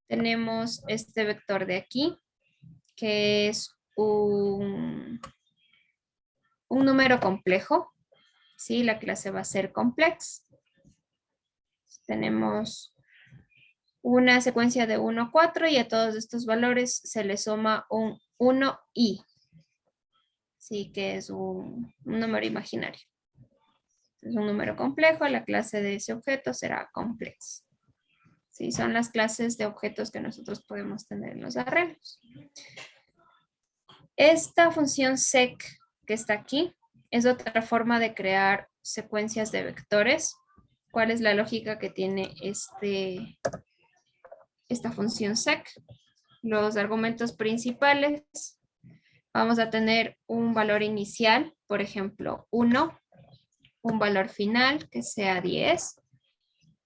Tenemos este vector de aquí, que es un número complejo. ¿Sí? La clase va a ser complex. Tenemos una secuencia de 1 a 4 y a todos estos valores se le suma un 1i. Sí, que es un número imaginario. Es un número complejo, la clase de ese objeto será complex. Sí, son las clases de objetos que nosotros podemos tener en los arreglos. Esta función sec que está aquí es otra forma de crear secuencias de vectores. ¿Cuál es la lógica que tiene esta función sec? Los argumentos principales, vamos a tener un valor inicial, por ejemplo, 1, un valor final que sea 10,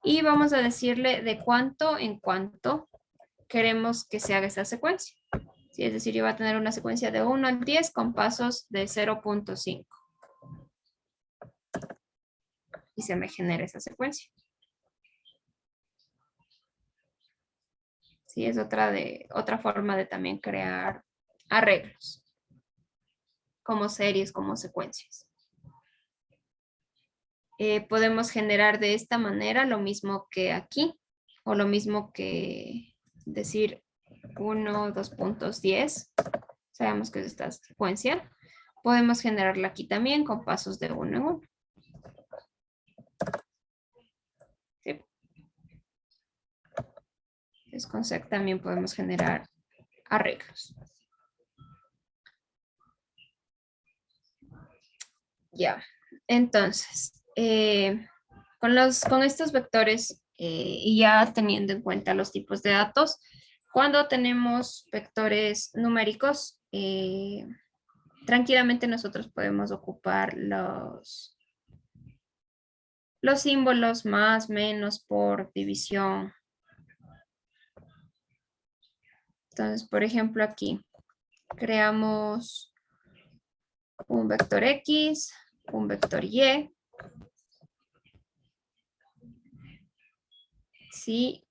y vamos a decirle de cuánto en cuánto queremos que se haga esa secuencia. Sí, es decir, yo voy a tener una secuencia de 1 al 10 con pasos de 0.5. Y se me genera esa secuencia. Sí, es otra forma de también crear arreglos. Como series, como secuencias. Podemos generar de esta manera lo mismo que aquí. O lo mismo que decir 1, 2.10. Sabemos que es esta secuencia. Podemos generarla aquí también con pasos de 1 en 1. ¿Sí? Entonces, con sec también podemos generar arreglos. Ya, entonces, con estos vectores y ya teniendo en cuenta los tipos de datos, cuando tenemos vectores numéricos, tranquilamente nosotros podemos ocupar los símbolos más, menos, por, división. Entonces, por ejemplo, aquí creamos un vector X, un vector Y. Sí,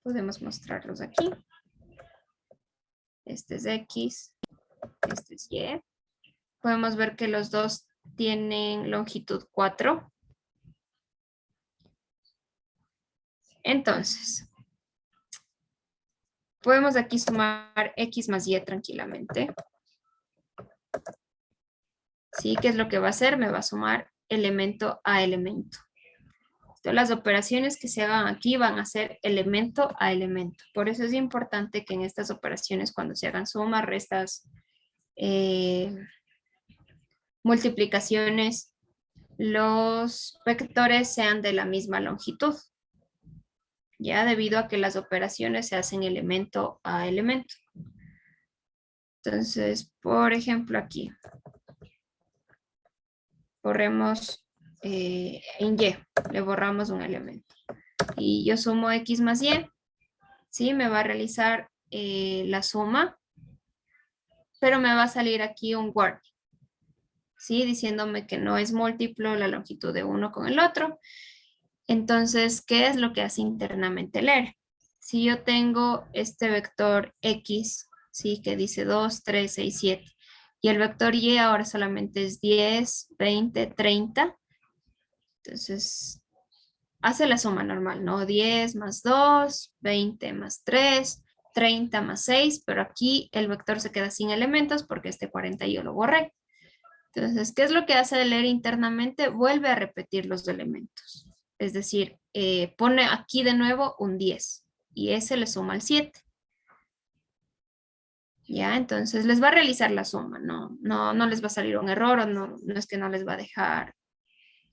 podemos mostrarlos aquí. Este es X, este es Y. Podemos ver que los dos tienen longitud 4. Entonces, podemos aquí sumar X más Y tranquilamente. ¿Sí? ¿Qué es lo que va a hacer? Me va a sumar elemento a elemento. Entonces, las operaciones que se hagan aquí van a ser elemento a elemento. Por eso es importante que en estas operaciones, cuando se hagan sumas, restas, multiplicaciones, los vectores sean de la misma longitud. Ya debido a que las operaciones se hacen elemento a elemento. Entonces, por ejemplo, aquí corremos en Y, le borramos un elemento. Y yo sumo X más Y, ¿sí? Me va a realizar la suma, pero me va a salir aquí un warning, ¿sí? Diciéndome que no es múltiplo la longitud de uno con el otro. Entonces, ¿qué es lo que hace internamente el ERE? Si yo tengo este vector X, ¿sí? Que dice 2, 3, 6, 7, y el vector Y ahora solamente es 10, 20, 30, entonces hace la suma normal, ¿no? 10 más 2, 20 más 3, 30 más 6, pero aquí el vector se queda sin elementos porque este 40 yo lo borré. Entonces, ¿qué es lo que hace el ERE internamente? Vuelve a repetir los elementos. Es decir, pone aquí de nuevo un 10 y ese le suma al 7. Ya, entonces les va a realizar la suma, no les va a salir un error o no es que no les va a dejar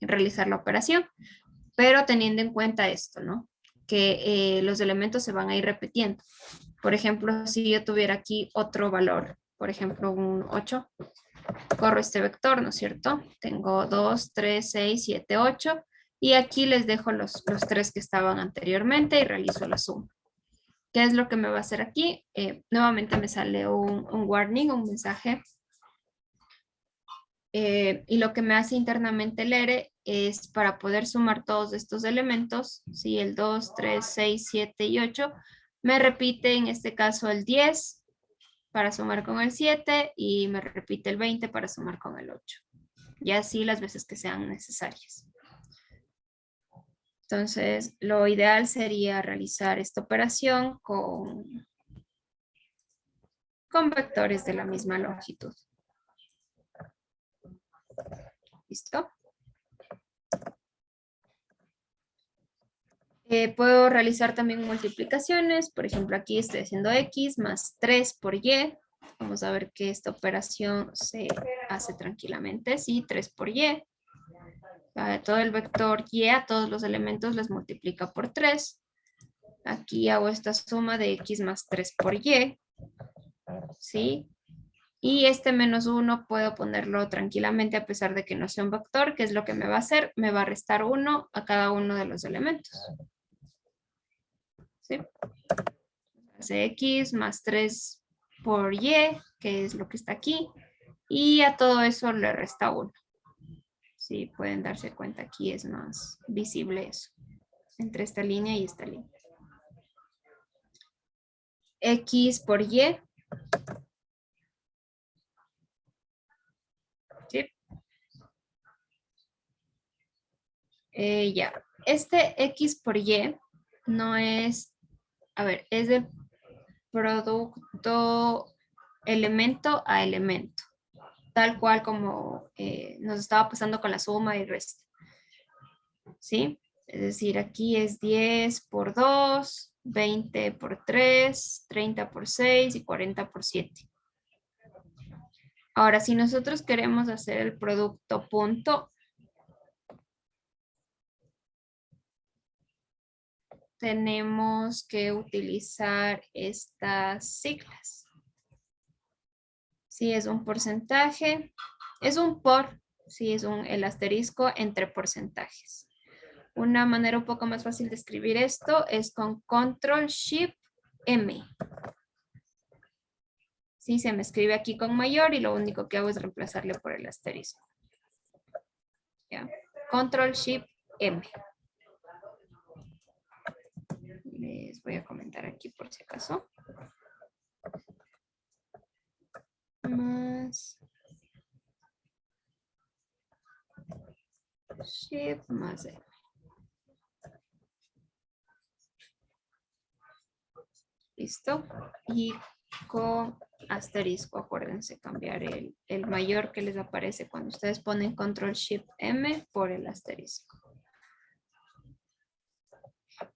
realizar la operación, pero teniendo en cuenta esto, ¿no? Que los elementos se van a ir repitiendo. Por ejemplo, si yo tuviera aquí otro valor, por ejemplo, un 8, corro este vector, ¿no es cierto? Tengo 2, 3, 6, 7, 8, y aquí les dejo los 3 que estaban anteriormente y realizo la suma. ¿Qué es lo que me va a hacer aquí? Nuevamente me sale un warning, un mensaje. Y lo que me hace internamente el ERE es para poder sumar todos estos elementos, ¿sí? El 2, 3, 6, 7 y 8, me repite en este caso el 10 para sumar con el 7 y me repite el 20 para sumar con el 8. Y así las veces que sean necesarias. Entonces, lo ideal sería realizar esta operación con vectores de la misma longitud. ¿Listo? Puedo realizar también multiplicaciones. Por ejemplo, aquí estoy haciendo X más 3 por Y. Vamos a ver que esta operación se hace tranquilamente. Sí, 3 por Y. Todo el vector Y a todos los elementos les multiplica por 3. Aquí hago esta suma de X más 3 por Y. ¿Sí? Y este menos 1 puedo ponerlo tranquilamente a pesar de que no sea un vector. ¿Qué es lo que me va a hacer? Me va a restar 1 a cada uno de los elementos. ¿Sí? Hace X más 3 por Y, que es lo que está aquí. Y a todo eso le resta 1. Sí, pueden darse cuenta, aquí es más visible eso. Entre esta línea y esta línea. X por Y. ¿Sí? Ya. Este X por Y no es, a ver, es el producto elemento a elemento. Tal cual como nos estaba pasando con la suma y resta. ¿Sí? Es decir, aquí es 10 por 2, 20 por 3, 30 por 6 y 40 por 7. Ahora, si nosotros queremos hacer el producto punto, tenemos que utilizar estas siglas. Si es un porcentaje, es un por, si es el asterisco entre porcentajes. Una manera un poco más fácil de escribir esto es con Control Shift M. Sí, se me escribe aquí con mayor y lo único que hago es reemplazarle por el asterisco. ¿Ya? Control Shift M. Les voy a comentar aquí por si acaso. Más Shift más M. Listo. Y con asterisco, acuérdense cambiar el mayor que les aparece cuando ustedes ponen Control Shift M por el asterisco.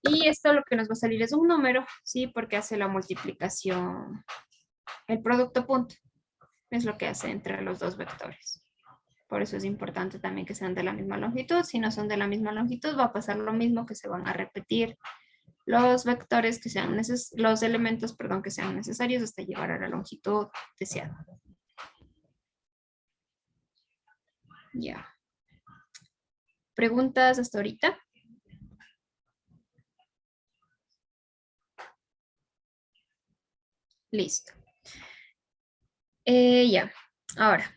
Y esto lo que nos va a salir es un número, ¿sí? Porque hace la multiplicación, el producto punto, es lo que hace entre los dos vectores. Por eso es importante también que sean de la misma longitud. Si no son de la misma longitud, va a pasar lo mismo, que se van a repetir los vectores que sean los elementos, perdón, que sean necesarios hasta llegar a la longitud deseada. Ya. ¿Preguntas hasta ahorita? Listo. Ya, ahora.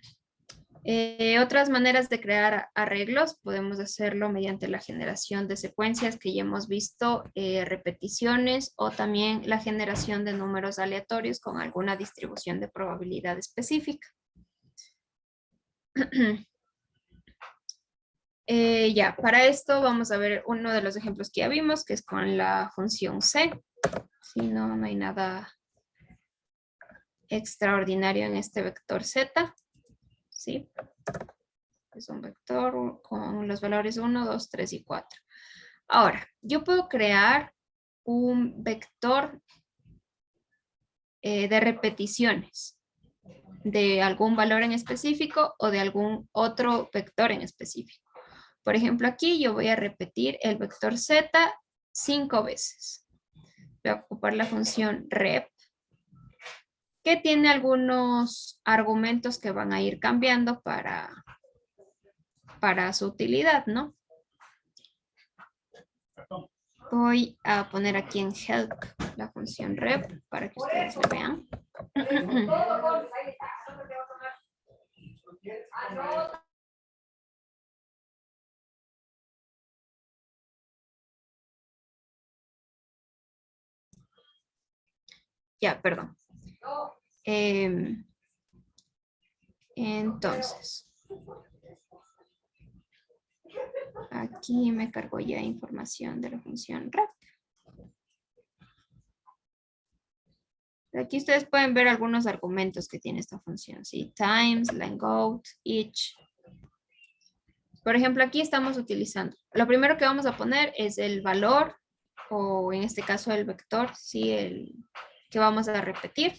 Otras maneras de crear arreglos, podemos hacerlo mediante la generación de secuencias que ya hemos visto, repeticiones o también la generación de números aleatorios con alguna distribución de probabilidad específica. Ya, para esto vamos a ver uno de los ejemplos que ya vimos, que es con la función C. Si no, no hay nada extraordinario en este vector Z. ¿Sí? Es un vector con los valores 1, 2, 3 y 4. Ahora, yo puedo crear un vector de repeticiones de algún valor en específico o de algún otro vector en específico. Por ejemplo, aquí yo voy a repetir el vector Z 5 veces. Voy a ocupar la función rep, que tiene algunos argumentos que van a ir cambiando para su utilidad, ¿no? Voy a poner aquí en help la función rep para que ustedes lo vean. Ya, perdón. Entonces, aquí me cargó ya información de la función rep. Aquí ustedes pueden ver algunos argumentos que tiene esta función, ¿sí? Times, length, each. Por ejemplo, aquí estamos utilizando. Lo primero que vamos a poner es el valor, o en este caso el vector, ¿sí? El que vamos a repetir.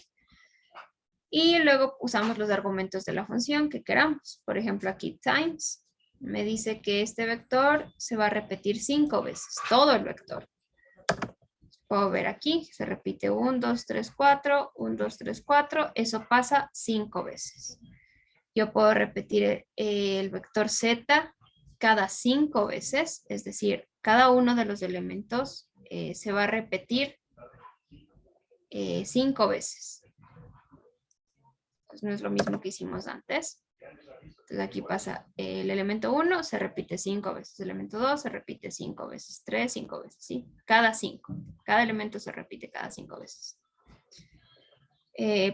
Y luego usamos los argumentos de la función que queramos. Por ejemplo, aquí times me dice que este vector se va a repetir 5 veces, todo el vector. Puedo ver aquí, se repite 1, 2, 3, 4, 1, 2, 3, 4. Eso pasa 5 veces. Yo puedo repetir el vector Z cada 5 veces, es decir, cada uno de los elementos se va a repetir 5 veces. Pues no es lo mismo que hicimos antes. Entonces aquí pasa el elemento 1 se repite 5 veces, el elemento 2 se repite 5 veces, 3, 5 veces, ¿sí? Cada 5. Cada elemento se repite cada 5 veces.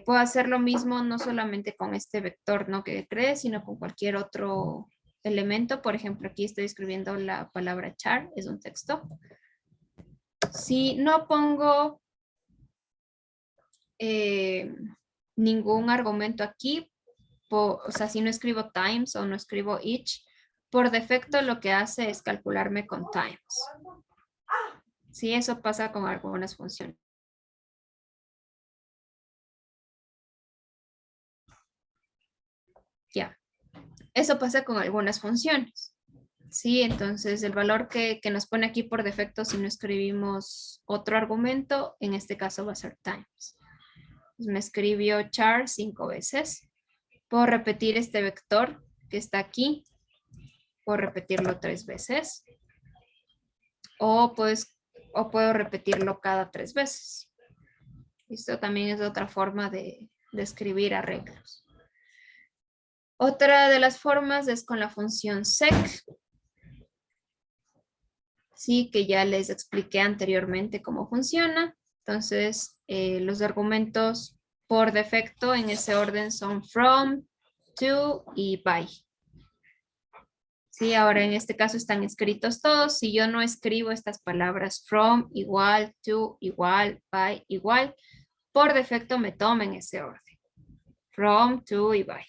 Puedo hacer lo mismo no solamente con este vector, ¿no? Que creé, sino con cualquier otro elemento. Por ejemplo, aquí estoy escribiendo la palabra char, es un texto. Si no pongo ningún argumento aquí, o sea, si no escribo times o no escribo each, por defecto lo que hace es calcularme con times. Sí, eso pasa con algunas funciones. Ya, eso pasa con algunas funciones. Sí, entonces el valor que nos pone aquí por defecto si no escribimos otro argumento, en este caso va a ser times. Pues me escribió char 5 veces. Puedo repetir este vector que está aquí. Puedo repetirlo 3 veces. O puedo repetirlo cada 3 veces. Esto también es otra forma de escribir arreglos. Otra de las formas es con la función sec. Sí, que ya les expliqué anteriormente cómo funciona. Entonces, los argumentos por defecto en ese orden son from, to y by. Sí, ahora en este caso están escritos todos. Si yo no escribo estas palabras from, igual, to, igual, by, igual, por defecto me tomen ese orden. From, to y by.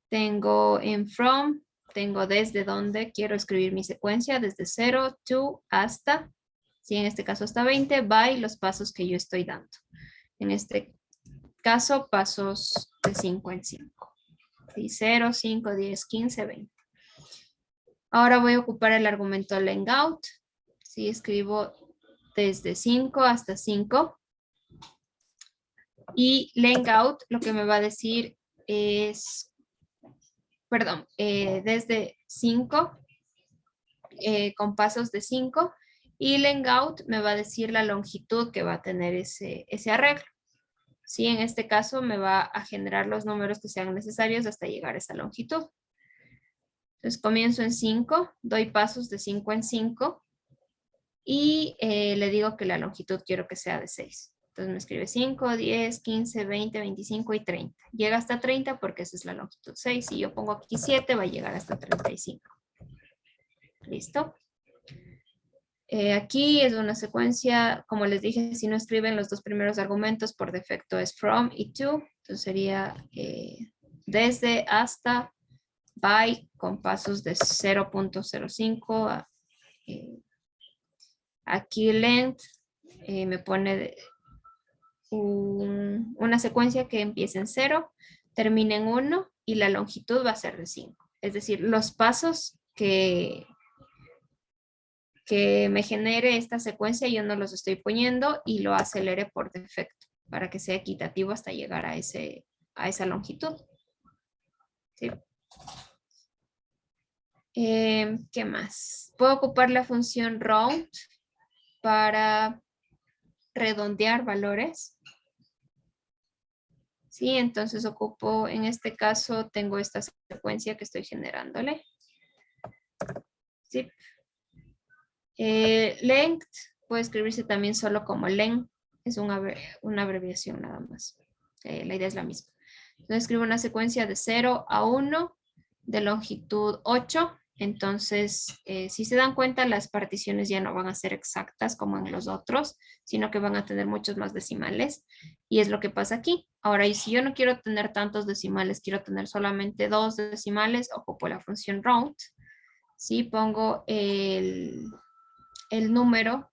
Tengo en from, tengo desde donde quiero escribir mi secuencia, desde 0, to, hasta, si en este caso hasta 20, by los pasos que yo estoy dando. En este caso, pasos de 5 en 5. 0, 5, 10, 15, 20. Ahora voy a ocupar el argumento length. Si escribo desde 5 hasta 5. Y length lo que me va a decir es perdón, desde 5, con pasos de 5, y Lengout me va a decir la longitud que va a tener ese arreglo. Sí, en este caso me va a generar los números que sean necesarios hasta llegar a esa longitud. Entonces comienzo en 5, doy pasos de 5 en 5 y le digo que la longitud quiero que sea de 6. Entonces me escribe 5, 10, 15, 20, 25 y 30. Llega hasta 30 porque esa es la longitud 6. Si yo pongo aquí 7 va a llegar hasta 35. ¿Listo? Aquí es una secuencia, como les dije, si no escriben los dos primeros argumentos, por defecto es from y to. Entonces sería desde, hasta, by, con pasos de 0.05 a... aquí length me pone una secuencia que empieza en 0, termina en 1 y la longitud va a ser de 5. Es decir, los pasos que me genere esta secuencia yo no los estoy poniendo y lo acelere por defecto para que sea equitativo hasta llegar a esa longitud. ¿Sí? ¿Qué más? Puedo ocupar la función round para redondear valores. Sí, entonces ocupo, en este caso, tengo esta secuencia que estoy generándole. Sí. Length puede escribirse también solo como len, es una abreviación nada más. La idea es la misma. Entonces escribo una secuencia de 0 a 1 de longitud 8. Entonces, si se dan cuenta, las particiones ya no van a ser exactas como en los otros, sino que van a tener muchos más decimales. Y es lo que pasa aquí. Ahora, y si yo no quiero tener tantos decimales, quiero tener solamente 2 decimales, ocupo la función round. Sí, pongo el número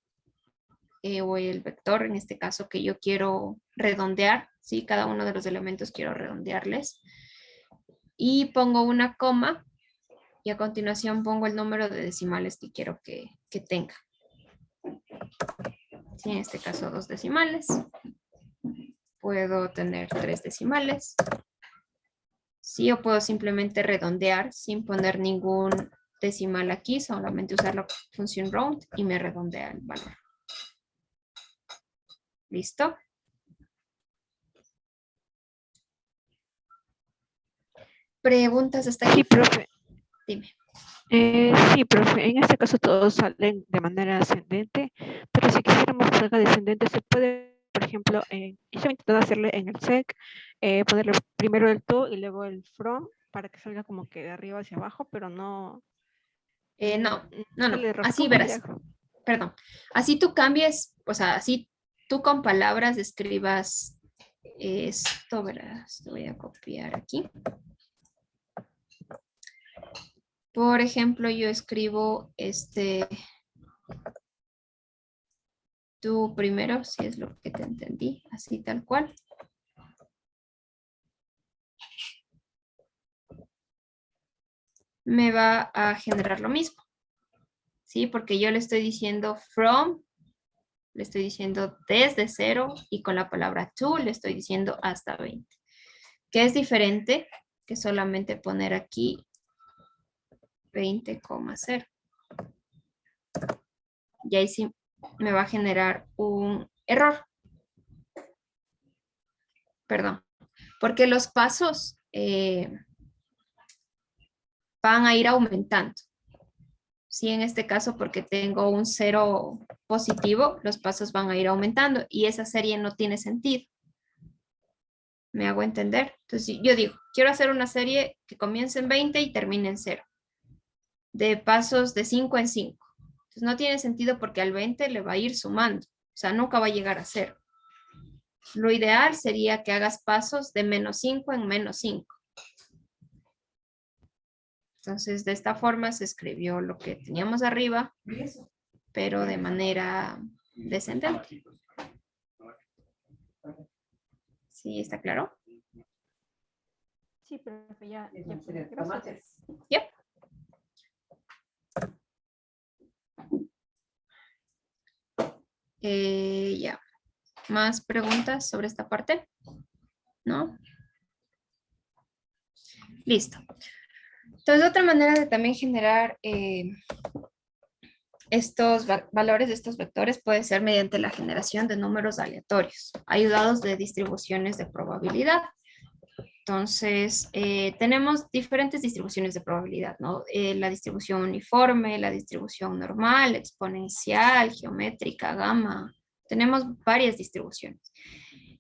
o el vector, en este caso que yo quiero redondear, ¿sí? Cada uno de los elementos quiero redondearles. Y pongo una coma y a continuación pongo el número de decimales que quiero que tenga. ¿Sí? En este caso 2 decimales. Puedo tener 3 decimales. Sí, o puedo simplemente redondear sin poner ningún decimal aquí, solamente usar la función round y me redondea el valor. ¿Listo? ¿Preguntas hasta aquí? Sí, profe. Dime. Sí, profe. En este caso todos salen de manera ascendente, pero si quisiéramos que salga descendente, se puede, por ejemplo, yo he intentado hacerle en el sec, ponerle primero el to y luego el from para que salga como que de arriba hacia abajo, pero no. No. Sale rojo. Así ¿Cómo le verás. hago? Perdón. Así tú cambies, o sea, así tú con palabras escribas esto, verás. Te voy a copiar aquí. Por ejemplo, yo escribo tú primero, si es lo que te entendí, así tal cual. Me va a generar lo mismo. ¿Sí? Porque yo le estoy diciendo from, le estoy diciendo desde 0 y con la palabra to le estoy diciendo hasta 20. ¿Qué es diferente? Que solamente poner aquí 20,0. Y ahí sí me va a generar un error. Perdón. Porque los pasos van a ir aumentando. Sí, en este caso, porque tengo un 0 positivo, los pasos van a ir aumentando y esa serie no tiene sentido. ¿Me hago entender? Entonces, yo digo, quiero hacer una serie que comience en 20 y termine en 0. De pasos de 5 en 5. Entonces, no tiene sentido porque al 20 le va a ir sumando. O sea, nunca va a llegar a 0. Lo ideal sería que hagas pasos de menos 5 en menos 5. Entonces, de esta forma se escribió lo que teníamos arriba, pero de manera descendente. ¿Sí está claro? Sí, profe, ya. Gracias. Yep. Ya. ¿Más preguntas sobre esta parte? ¿No? Listo. Entonces, otra manera de también generar estos valores de estos vectores puede ser mediante la generación de números aleatorios, ayudados de distribuciones de probabilidad. Entonces, tenemos diferentes distribuciones de probabilidad, ¿no? La distribución uniforme, la distribución normal, exponencial, geométrica, gamma. Tenemos varias distribuciones.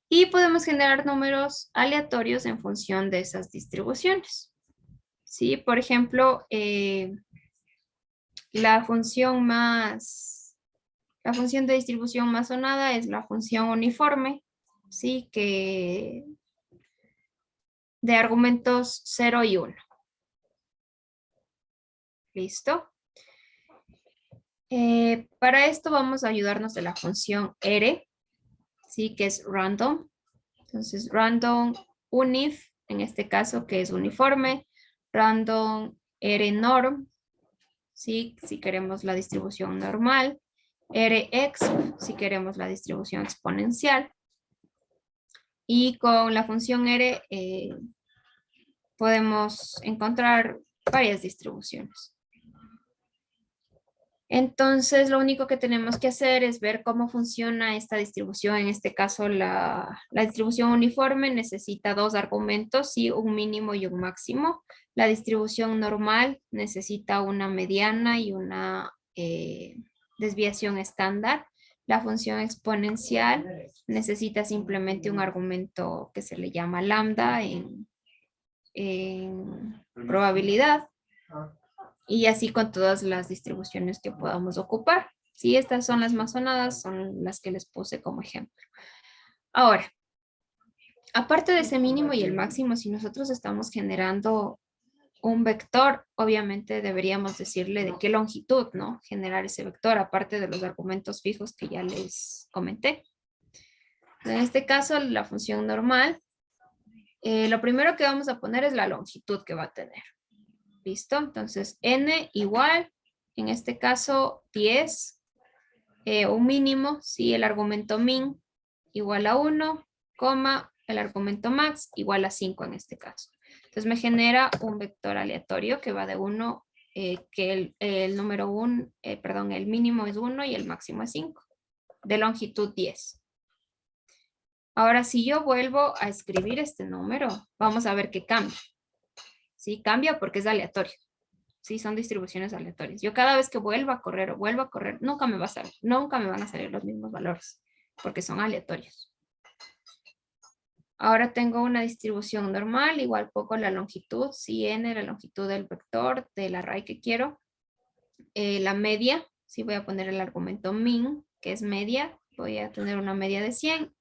Y podemos generar números aleatorios en función de esas distribuciones. ¿Sí? Por ejemplo, la función de distribución más sonada es la función uniforme, ¿sí? Que de argumentos 0 y 1. ¿Listo? Para esto vamos a ayudarnos de la función R, ¿sí? Que es random. Entonces, random unif, en este caso, que es uniforme. Random R norm, ¿sí? Si queremos la distribución normal. Rx, si queremos la distribución exponencial. Y con la función R podemos encontrar varias distribuciones. Entonces, lo único que tenemos que hacer es ver cómo funciona esta distribución. En este caso, la distribución uniforme necesita dos argumentos, ¿sí? Un mínimo y un máximo. La distribución normal necesita una mediana y una desviación estándar. La función exponencial necesita simplemente un argumento que se le llama lambda en probabilidad. Y así con todas las distribuciones que podamos ocupar. Sí, estas son las más sonadas, son las que les puse como ejemplo. Ahora, aparte de ese mínimo y el máximo, si nosotros estamos generando un vector, obviamente deberíamos decirle de qué longitud, ¿no? Generar ese vector, aparte de los argumentos fijos que ya les comenté. En este caso, la función normal, lo primero que vamos a poner es la longitud que va a tener. ¿Listo? Entonces, n igual, en este caso, 10, un mínimo, si el argumento min igual a 1, coma, el argumento max igual a 5 en este caso. Entonces, me genera un vector aleatorio que va de 1, que el número 1, perdón, el mínimo es 1 y el máximo es 5, de longitud 10. Ahora, si yo vuelvo a escribir este número, vamos a ver que cambia. ¿Sí? Cambia porque es aleatorio. Sí, son distribuciones aleatorias. Yo cada vez que vuelva a correr o vuelva a correr, nunca me van a salir los mismos valores, porque son aleatorios. Ahora tengo una distribución normal, igual poco la longitud, si n, la longitud del vector, del array que quiero. La media, si voy a poner el argumento min, que es media, voy a tener una media de 100.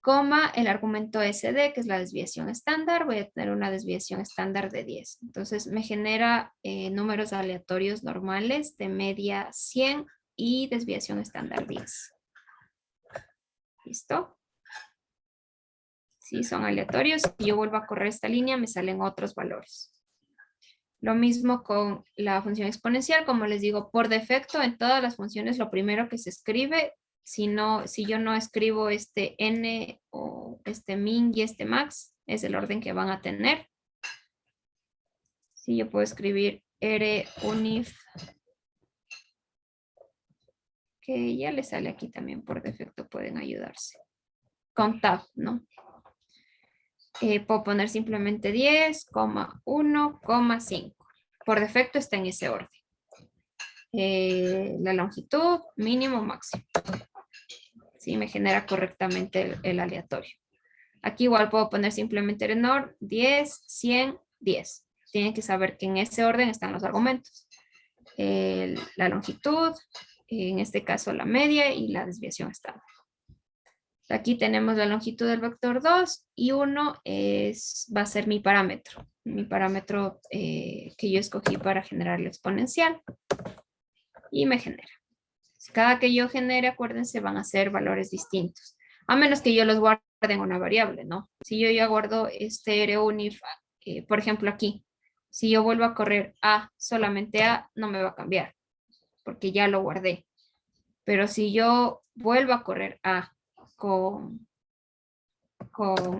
Coma, el argumento SD, que es la desviación estándar, voy a tener una desviación estándar de 10. Entonces me genera números aleatorios normales de media 100 y desviación estándar 10. ¿Listo? Si son aleatorios, si yo vuelvo a correr esta línea, me salen otros valores. Lo mismo con la función exponencial, como les digo, por defecto en todas las funciones lo primero que se escribe, si yo no escribo este n o este min y este max, es el orden que van a tener. Si yo puedo escribir R unif, que ya le sale aquí también por defecto, pueden ayudarse. Con tab, ¿no? Puedo poner simplemente 10, 1, 5. Por defecto está en ese orden. La longitud, mínimo, máximo. Sí, me genera correctamente el aleatorio. Aquí igual puedo poner simplemente Renor 10, 100, 10. Tienen que saber que en ese orden están los argumentos. La longitud, en este caso la media y la desviación estándar. Aquí tenemos la longitud del vector 2 y 1 va a ser mi parámetro que yo escogí para generar la exponencial. Y me genera. Cada que yo genere, acuérdense, van a ser valores distintos. A menos que yo los guarde en una variable, ¿no? Si yo ya guardo este RUnif, por ejemplo aquí, si yo vuelvo a correr A, solamente A, no me va a cambiar, porque ya lo guardé. Pero si yo vuelvo a correr A con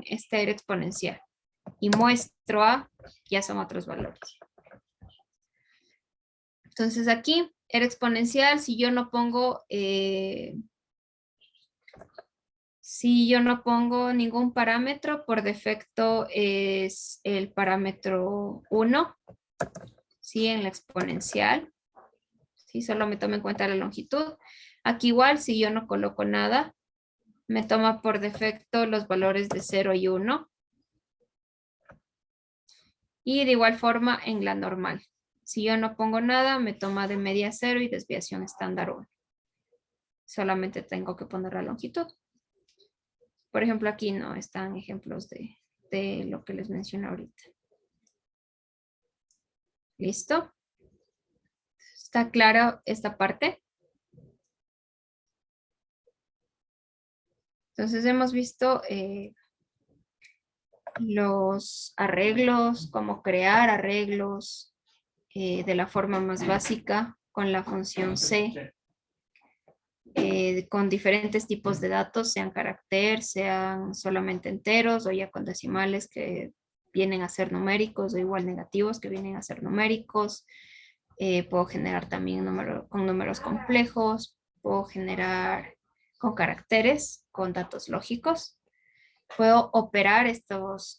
este exponencial y muestro A, ya son otros valores. Entonces aquí, el exponencial, si yo no pongo ningún parámetro, por defecto es el parámetro 1, ¿sí? En la exponencial, ¿sí? Solo me toma en cuenta la longitud. Aquí igual, si yo no coloco nada, me toma por defecto los valores de 0 y 1. Y de igual forma en la normal. Si yo no pongo nada, me toma de media 0 y desviación estándar 1. Solamente tengo que poner la longitud. Por ejemplo, aquí no están ejemplos de lo que les mencioné ahorita. ¿Listo? ¿Está clara esta parte? Entonces hemos visto los arreglos, cómo crear arreglos de la forma más básica con la función C. Con diferentes tipos de datos, sean carácter, sean solamente enteros o ya con decimales que vienen a ser numéricos o igual negativos que vienen a ser numéricos. Puedo generar también con números complejos, puedo generar con caracteres, con datos lógicos. Puedo operar estos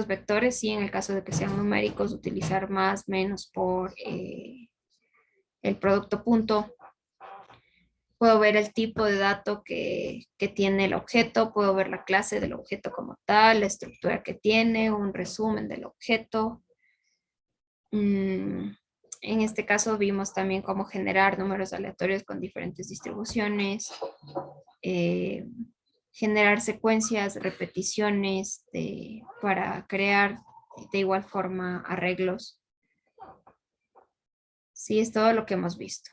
vectores, y en el caso de que sean numéricos, utilizar más, menos por el producto punto. Puedo ver el tipo de dato que tiene el objeto, puedo ver la clase del objeto como tal, la estructura que tiene, un resumen del objeto. En este caso vimos también cómo generar números aleatorios con diferentes distribuciones, generar secuencias, repeticiones para crear de igual forma arreglos. Sí, es todo lo que hemos visto.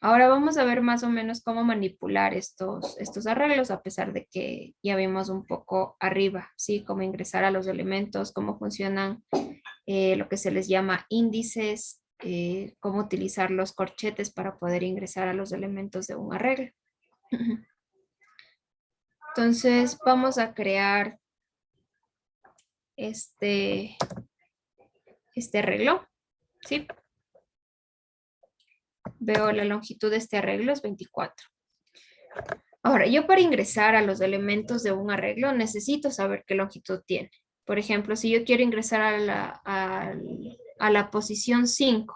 Ahora vamos a ver más o menos cómo manipular estos arreglos, a pesar de que ya vimos un poco arriba, ¿sí? Cómo ingresar a los elementos, cómo funcionan lo que se les llama índices, cómo utilizar los corchetes para poder ingresar a los elementos de un arreglo. Entonces vamos a crear este arreglo, ¿sí? Veo la longitud de este arreglo es 24. Ahora, yo para ingresar a los elementos de un arreglo necesito saber qué longitud tiene. Por ejemplo, si yo quiero ingresar a la posición 5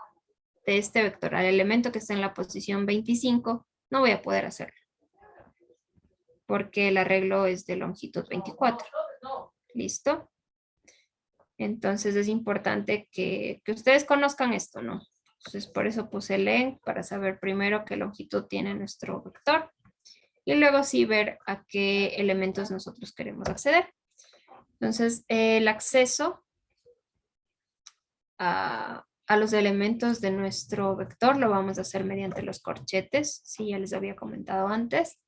de este vector, al elemento que está en la posición 25, no voy a poder hacerlo, porque el arreglo es de longitud 24. ¿Listo? Entonces es importante que ustedes conozcan esto, ¿no? Entonces por eso puse len, para saber primero qué longitud tiene nuestro vector. Y luego sí ver a qué elementos nosotros queremos acceder. Entonces, el acceso a los elementos de nuestro vector lo vamos a hacer mediante los corchetes, sí, ya les había comentado antes.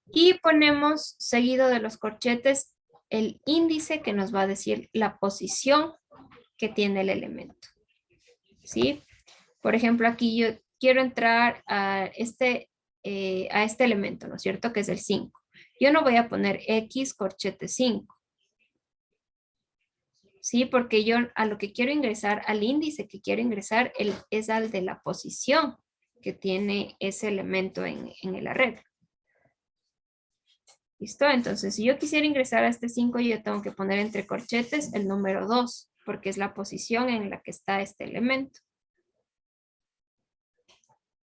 Y ponemos seguido de los corchetes el índice que nos va a decir la posición que tiene el elemento. ¿Sí? Por ejemplo, aquí yo quiero entrar a este elemento, ¿no es cierto? Que es el 5. Yo no voy a poner X corchete 5. ¿Sí? Porque yo a lo que quiero ingresar, al índice que quiero ingresar, es al de la posición que tiene ese elemento en el arreglo. ¿Listo? Entonces, si yo quisiera ingresar a este 5, yo tengo que poner entre corchetes el número 2, porque es la posición en la que está este elemento.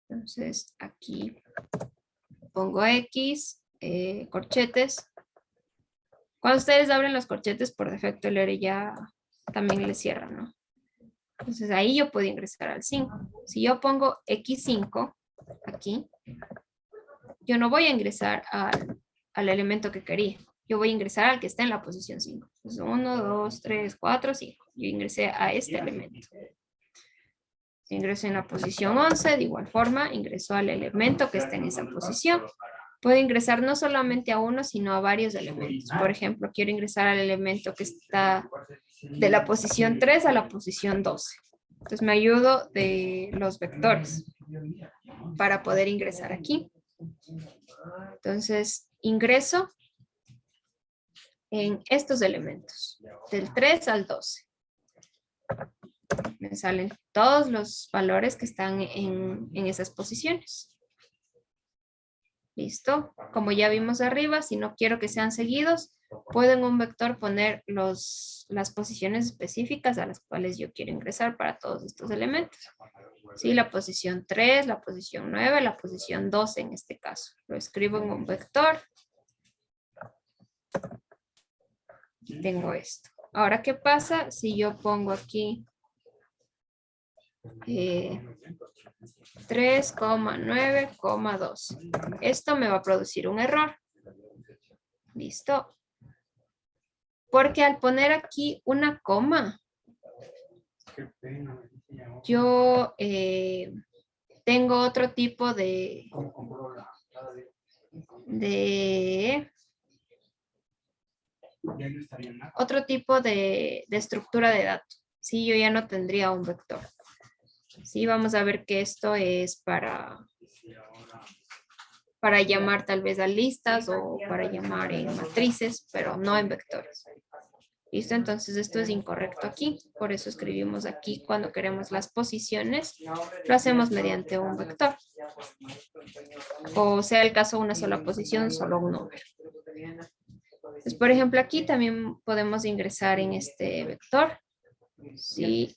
Entonces, aquí pongo X, corchetes. Cuando ustedes abren los corchetes, por defecto el ERE ya también le cierra, ¿no? Entonces, ahí yo puedo ingresar al 5. Si yo pongo X5 aquí, yo no voy a ingresar al elemento que quería. Yo voy a ingresar al que está en la posición 5. Entonces, 1, 2, 3, 4, 5. Yo ingresé a este elemento. Si ingreso en la posición 11, de igual forma, ingreso al elemento que está en esa posición. Puedo ingresar no solamente a uno, sino a varios elementos. Por ejemplo, quiero ingresar al elemento que está de la posición 3 a la posición 12. Entonces, me ayudo de los vectores para poder ingresar aquí. Entonces, ingreso en estos elementos, del 3 al 12. me salen todos los valores que están en esas posiciones. ¿Listo? Como ya vimos arriba, si no quiero que sean seguidos, puedo en un vector poner las posiciones específicas a las cuales yo quiero ingresar para todos estos elementos. Sí, la posición 3, la posición 9, la posición 12 en este caso. Lo escribo en un vector. Tengo esto. Ahora, ¿qué pasa si yo pongo aquí 3,9,2? Esto me va a producir un error. ¿Listo? Porque al poner aquí una coma, yo tengo otro tipo de estructura de datos. Sí, yo ya no tendría un vector. Sí, vamos a ver que esto es para llamar tal vez a listas o para llamar en matrices, pero no en vectores. ¿Listo? Entonces esto es incorrecto aquí. Por eso escribimos aquí cuando queremos las posiciones, lo hacemos mediante un vector. O sea el caso, una sola posición, solo un número. Entonces, por ejemplo, aquí también podemos ingresar en este vector. Sí,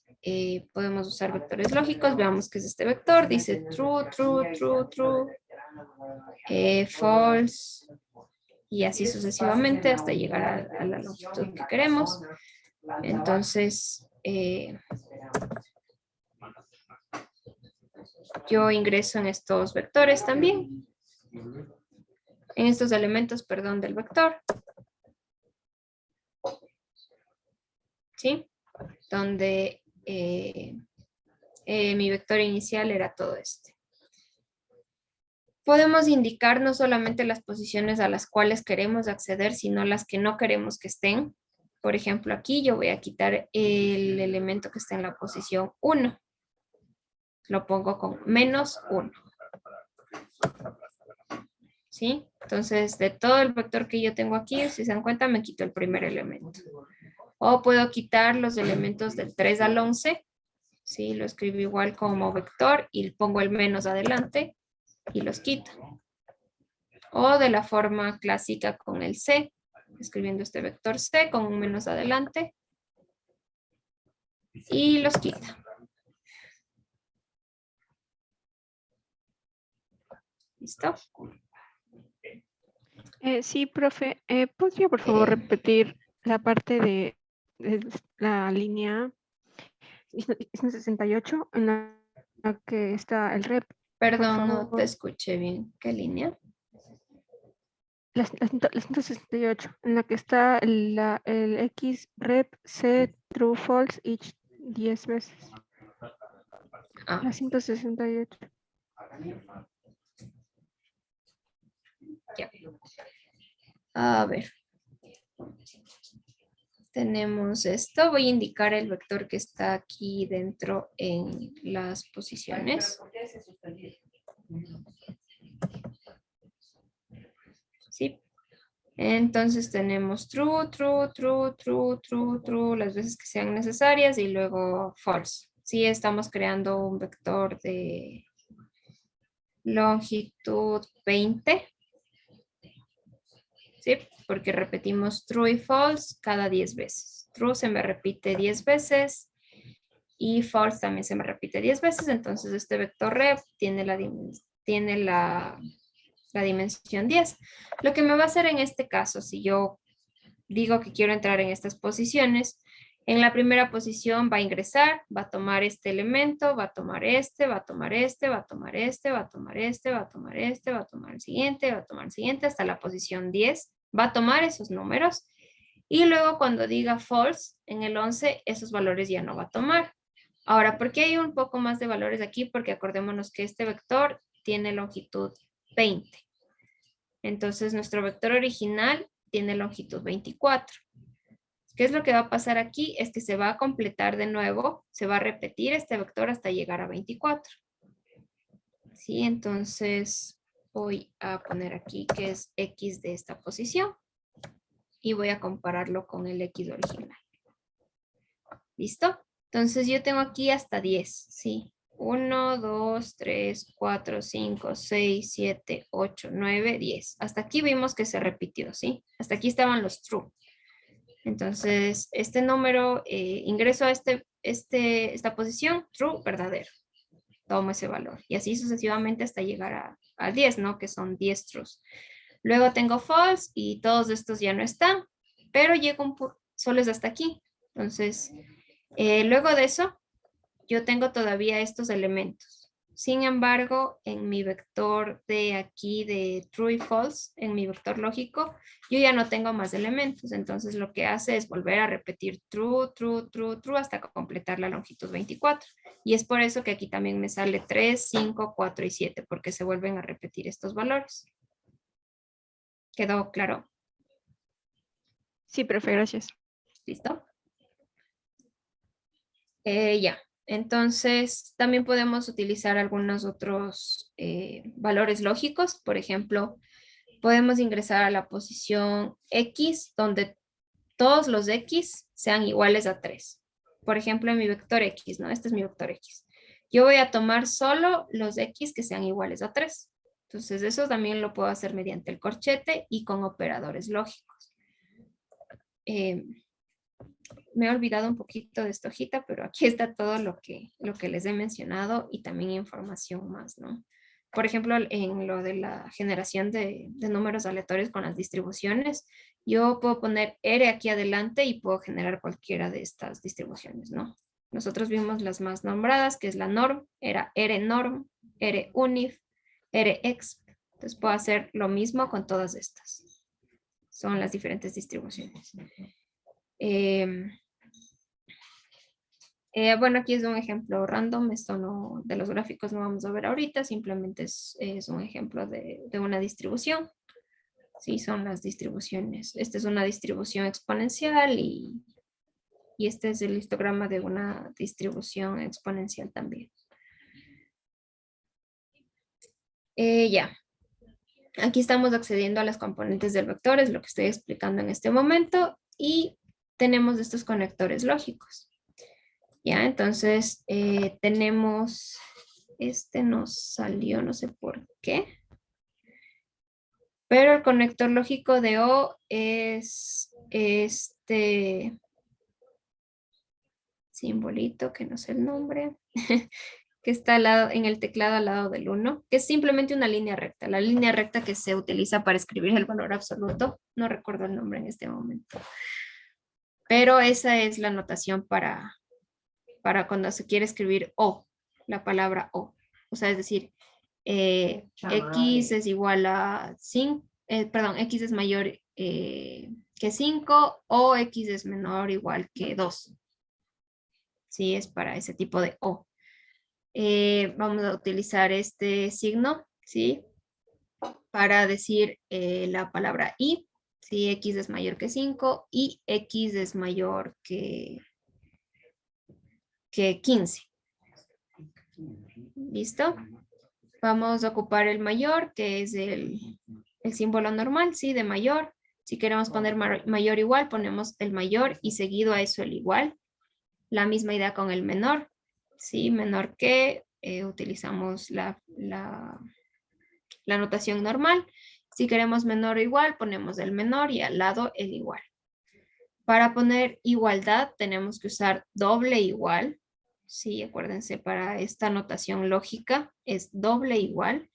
podemos usar vectores lógicos. Veamos qué es este vector. Dice true, true, true, true. False. Y así sucesivamente hasta llegar a la longitud que queremos. Entonces, yo ingreso en estos vectores también. En estos elementos, perdón, del vector. ¿Sí? Donde mi vector inicial era todo este. Podemos indicar no solamente las posiciones a las cuales queremos acceder, sino las que no queremos que estén. Por ejemplo, aquí yo voy a quitar el elemento que está en la posición 1. Lo pongo con -1. ¿Sí? Entonces, de todo el vector que yo tengo aquí, si se dan cuenta, me quito el primer elemento. O puedo quitar los elementos del 3 al 11. ¿Sí? Lo escribo igual como vector y pongo el menos adelante y los quito. O de la forma clásica con el C, escribiendo este vector C con un menos adelante y los quita. ¿Listo? Sí, profe. ¿Podría por favor repetir la parte de la línea 68 en la que está el rep? Perdón, no te escuché bien. ¿Qué línea? La 168, en la que está el X rep C true false each 10 veces. Ah, La 168. ya. A ver. Tenemos esto. Voy a indicar el vector que está aquí dentro en las posiciones. Sí. Entonces tenemos true, true, true, true, true, true, las veces que sean necesarias y luego false. Sí, estamos creando un vector de longitud 20. Sí, porque repetimos true y false cada 10 veces. True se me repite 10 veces y false también se me repite 10 veces. Entonces este vector rep tiene la dimensión 10. Lo que me va a hacer en este caso, si yo digo que quiero entrar en estas posiciones, en la primera posición va a ingresar, va a tomar este elemento, va a tomar este, va a tomar este, va a tomar este, va a tomar este, va a tomar este, va a tomar el siguiente, va a tomar el siguiente, hasta la posición 10. Va a tomar esos números y luego cuando diga false, en el 11, esos valores ya no va a tomar. Ahora, ¿por qué hay un poco más de valores aquí? Porque acordémonos que este vector tiene longitud 20. Entonces, nuestro vector original tiene longitud 24. ¿Qué es lo que va a pasar aquí? Es que se va a completar de nuevo, se va a repetir este vector hasta llegar a 24. ¿Sí? Entonces, voy a poner aquí que es X de esta posición y voy a compararlo con el X original. ¿Listo? Entonces yo tengo aquí hasta 10, ¿sí? 1, 2, 3, 4, 5, 6, 7, 8, 9, 10. Hasta aquí vimos que se repitió, ¿sí? Hasta aquí estaban los true. Entonces, este número, ingreso a esta posición, true, verdadero. Tomo ese valor. Y así sucesivamente hasta llegar a 10, ¿no? Que son 10 trues. Luego tengo false y todos estos ya no están, pero llego solo es hasta aquí. Entonces, luego de eso, yo tengo todavía estos elementos. Sin embargo, en mi vector de aquí de true y false, en mi vector lógico, yo ya no tengo más elementos. Entonces, lo que hace es volver a repetir true, true, true, true hasta completar la longitud 24. Y es por eso que aquí también me sale 3, 5, 4 y 7, porque se vuelven a repetir estos valores. ¿Quedó claro? Sí, profe, gracias. ¿Listo? Ya. Entonces, también podemos utilizar algunos otros valores lógicos. Por ejemplo, podemos ingresar a la posición X, donde todos los X sean iguales a 3. Por ejemplo, en mi vector X, ¿no? Este es mi vector X. Yo voy a tomar solo los X que sean iguales a 3. Entonces, eso también lo puedo hacer mediante el corchete y con operadores lógicos. Me he olvidado un poquito de esta hojita, pero aquí está todo lo que les he mencionado y también información más, ¿no? Por ejemplo, en lo de la generación de números aleatorios con las distribuciones, yo puedo poner R aquí adelante y puedo generar cualquiera de estas distribuciones, ¿no? Nosotros vimos las más nombradas, que es la norm, era R norm, R unif, R exp. Entonces puedo hacer lo mismo con todas estas. Son las diferentes distribuciones. Bueno, aquí es un ejemplo random, esto no, de los gráficos no vamos a ver ahorita, simplemente es un ejemplo de una distribución. Sí, son las distribuciones. Esta es una distribución exponencial y este es el histograma de una distribución exponencial también. Ya. Aquí estamos accediendo a las componentes del vector, es lo que estoy explicando en este momento, y tenemos estos conectores lógicos. Ya, entonces tenemos, este nos salió, no sé por qué, pero el conector lógico de O es este simbolito, que no sé el nombre, que está al lado, en el teclado al lado del 1, que es simplemente una línea recta, la línea recta que se utiliza para escribir el valor absoluto, no recuerdo el nombre en este momento, pero esa es la notación para cuando se quiere escribir O, la palabra O. O sea, es decir, X es igual a 5, perdón, X es mayor que 5 o X es menor o igual que 2. Sí, es para ese tipo de O. Vamos a utilizar este signo, ¿sí? Para decir la palabra I, si X es mayor que 5 y X es mayor que 15. ¿Listo? Vamos a ocupar el mayor, que es el símbolo normal, ¿sí? De mayor. Si queremos poner mayor igual, ponemos el mayor y seguido a eso el igual. La misma idea con el menor, ¿sí? Menor que, utilizamos la notación normal. Si queremos menor o igual, ponemos el menor y al lado el igual. Para poner igualdad, tenemos que usar doble igual. Sí, acuérdense, para esta notación lógica es doble igual.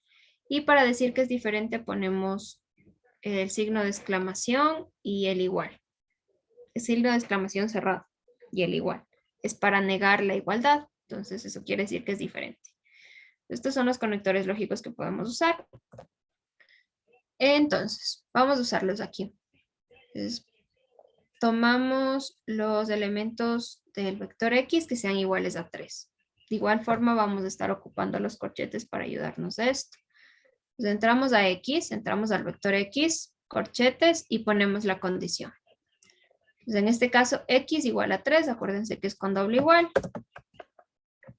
Y para decir que es diferente ponemos el signo de exclamación y el igual. El signo de exclamación cerrado y el igual. Es para negar la igualdad. Entonces eso quiere decir que es diferente. Estos son los conectores lógicos que podemos usar. Entonces, vamos a usarlos aquí. Entonces, tomamos los elementos del vector X que sean iguales a 3. De igual forma vamos a estar ocupando los corchetes para ayudarnos a esto. Entonces entramos a X, entramos al vector X, corchetes y ponemos la condición. Entonces en este caso X igual a 3, acuérdense que es con doble igual.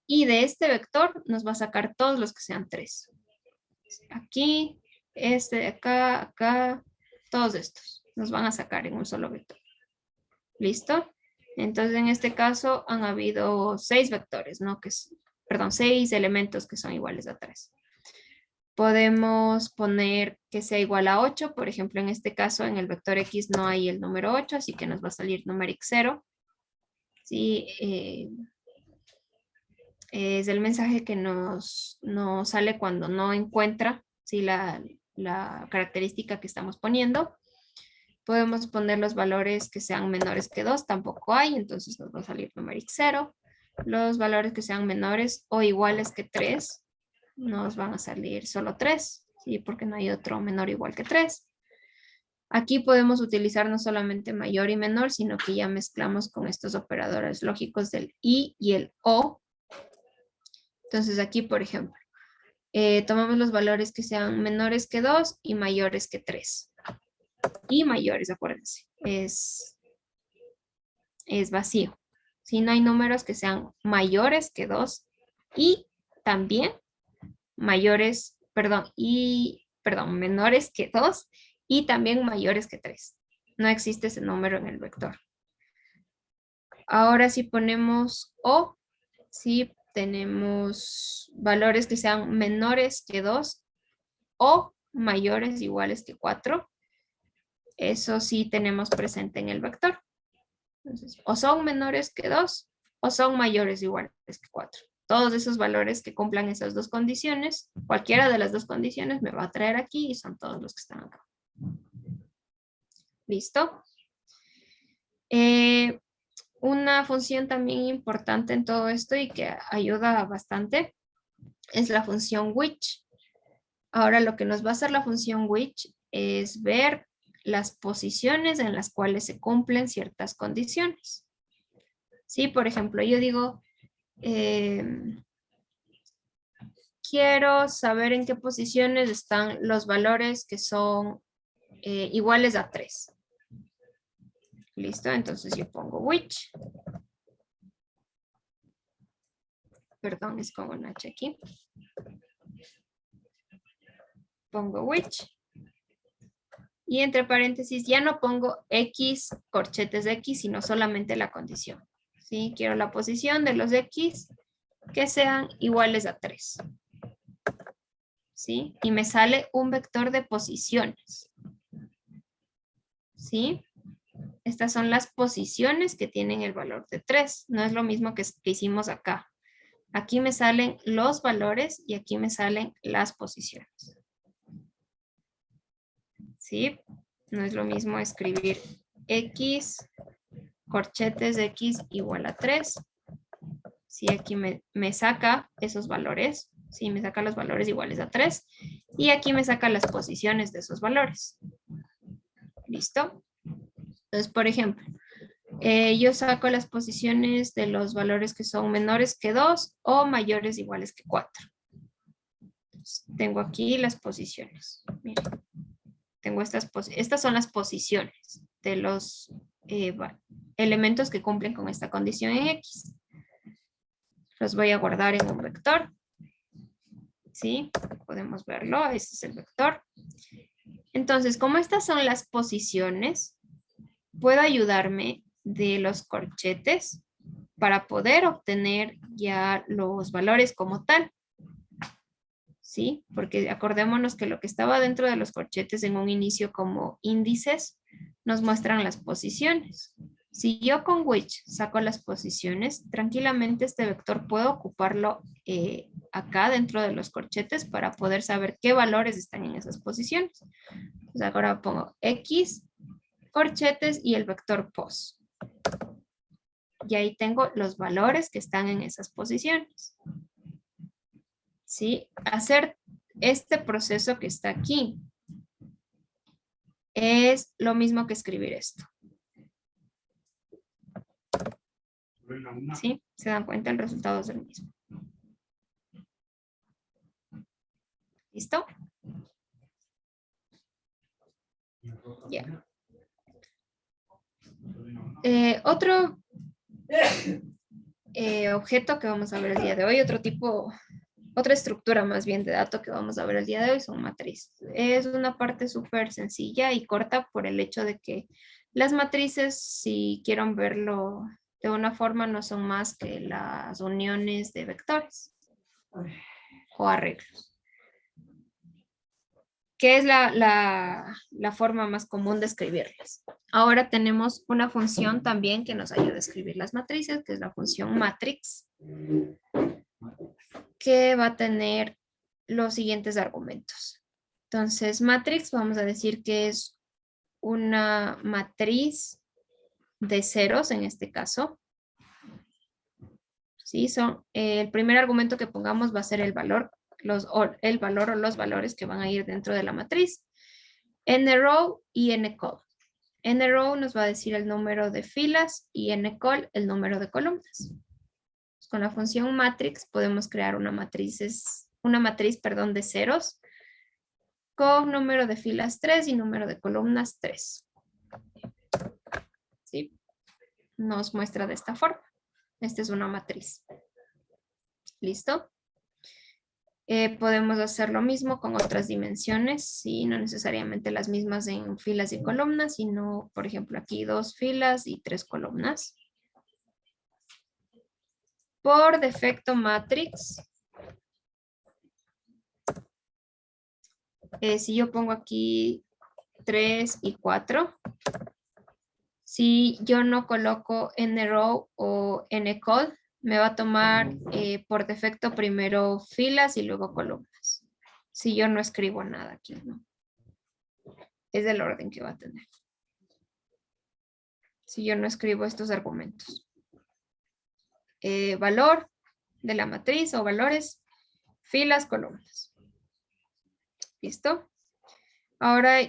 Y de este vector nos va a sacar todos los que sean 3. Aquí, este de acá, acá, todos estos nos van a sacar en un solo vector. ¿Listo? Entonces, en este caso han habido 6 vectores, ¿no? Perdón, 6 elementos que son iguales a 3. Podemos poner que sea igual a 8. Por ejemplo, en este caso, en el vector X no hay el número 8, así que nos va a salir numeric 0. Sí, es el mensaje que nos sale cuando no encuentra, ¿sí? la característica que estamos poniendo. Podemos poner los valores que sean menores que 2, tampoco hay, entonces nos va a salir numeric 0. Los valores que sean menores o iguales que 3, nos van a salir solo 3, ¿sí? Porque no hay otro menor o igual que 3. Aquí podemos utilizar no solamente mayor y menor, sino que ya mezclamos con estos operadores lógicos del y el o. Entonces aquí, por ejemplo, tomamos los valores que sean menores que 2 y mayores que 3. Y mayores, acuérdense, es vacío. Si no hay números que sean mayores que 2 y también menores que 2 y también mayores que 3. No existe ese número en el vector. Ahora si ponemos o, si tenemos valores que sean menores que 2 o mayores iguales que 4, eso sí tenemos presente en el vector. Entonces, o son menores que 2 o son mayores iguales que 4. Todos esos valores que cumplan esas dos condiciones, cualquiera de las dos condiciones me va a traer aquí y son todos los que están acá. ¿Listo? Una función también importante en todo esto y que ayuda bastante es la función which. Ahora lo que nos va a hacer la función which es ver las posiciones en las cuales se cumplen ciertas condiciones. Sí, por ejemplo, yo digo, quiero saber en qué posiciones están los valores que son iguales a 3. Listo, entonces yo pongo which. Perdón, es con un H aquí. Pongo which. Y entre paréntesis ya no pongo X, corchetes de X, sino solamente la condición. ¿Sí? Quiero la posición de los X que sean iguales a 3. ¿Sí? Y me sale un vector de posiciones. ¿Sí? Estas son las posiciones que tienen el valor de 3. No es lo mismo que hicimos acá. Aquí me salen los valores y aquí me salen las posiciones. ¿Sí? No es lo mismo escribir X, corchetes de X igual a 3. Sí, aquí me saca esos valores. Sí, me saca los valores iguales a 3. Y aquí me saca las posiciones de esos valores. ¿Listo? Entonces, por ejemplo, yo saco las posiciones de los valores que son menores que 2 o mayores iguales que 4. Entonces, tengo aquí las posiciones. Miren. Tengo estas son las posiciones de los elementos que cumplen con esta condición en X. Los voy a guardar en un vector. ¿Sí? Podemos verlo. Este es el vector. Entonces, como estas son las posiciones, puedo ayudarme de los corchetes para poder obtener ya los valores como tal. ¿Sí? Porque acordémonos que lo que estaba dentro de los corchetes en un inicio como índices nos muestran las posiciones. Si yo con which saco las posiciones, tranquilamente este vector puedo ocuparlo acá dentro de los corchetes para poder saber qué valores están en esas posiciones. Entonces ahora pongo X, corchetes y el vector pos. Y ahí tengo los valores que están en esas posiciones. ¿Sí? Hacer este proceso que está aquí es lo mismo que escribir esto. ¿Sí? ¿Se dan cuenta? El resultado es el mismo. ¿Listo? Ya. Otro objeto que vamos a ver el día de hoy, otra estructura más bien de dato que vamos a ver el día de hoy son matrices. Es una parte súper sencilla y corta por el hecho de que las matrices, si quieren verlo De una forma no son más que las uniones de vectores o arreglos. ¿Qué es la forma más común de escribirlas? Ahora tenemos una función también que nos ayuda a escribir las matrices, que es la función matrix, que va a tener los siguientes argumentos. Entonces, matrix, vamos a decir que es una matriz de ceros en este caso. ¿Sí? El primer argumento que pongamos va a ser el valor o los valores que van a ir dentro de la matriz. N-row y N-col. N-row nos va a decir el número de filas y N-col el número de columnas. Con la función matrix podemos crear una matriz de ceros con número de filas 3 y número de columnas 3. ¿Sí? Nos muestra de esta forma. Esta es una matriz. ¿Listo? Podemos hacer lo mismo con otras dimensiones, ¿sí? No necesariamente las mismas en filas y columnas, sino, por ejemplo, aquí 2 filas y 3 columnas. Por defecto matrix, si yo pongo aquí 3 y 4, si yo no coloco n-row o n-col, me va a tomar por defecto primero filas y luego columnas. Si yo no escribo nada aquí, ¿no? Es el orden que va a tener. Si yo no escribo estos argumentos. Valor de la matriz o valores, filas, columnas. ¿Listo? Ahora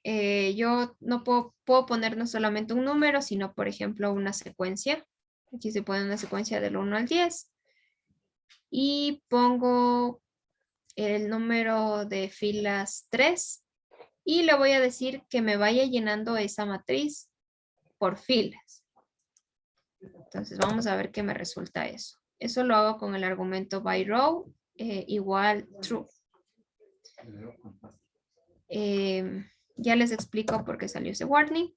yo no puedo poner no solamente un número, sino por ejemplo una secuencia. Aquí se pone una secuencia del 1 al 10. Y pongo el número de filas 3. Y le voy a decir que me vaya llenando esa matriz por filas. Entonces vamos a ver qué me resulta eso. Eso lo hago con el argumento byRow igual true. Ya les explico por qué salió ese warning.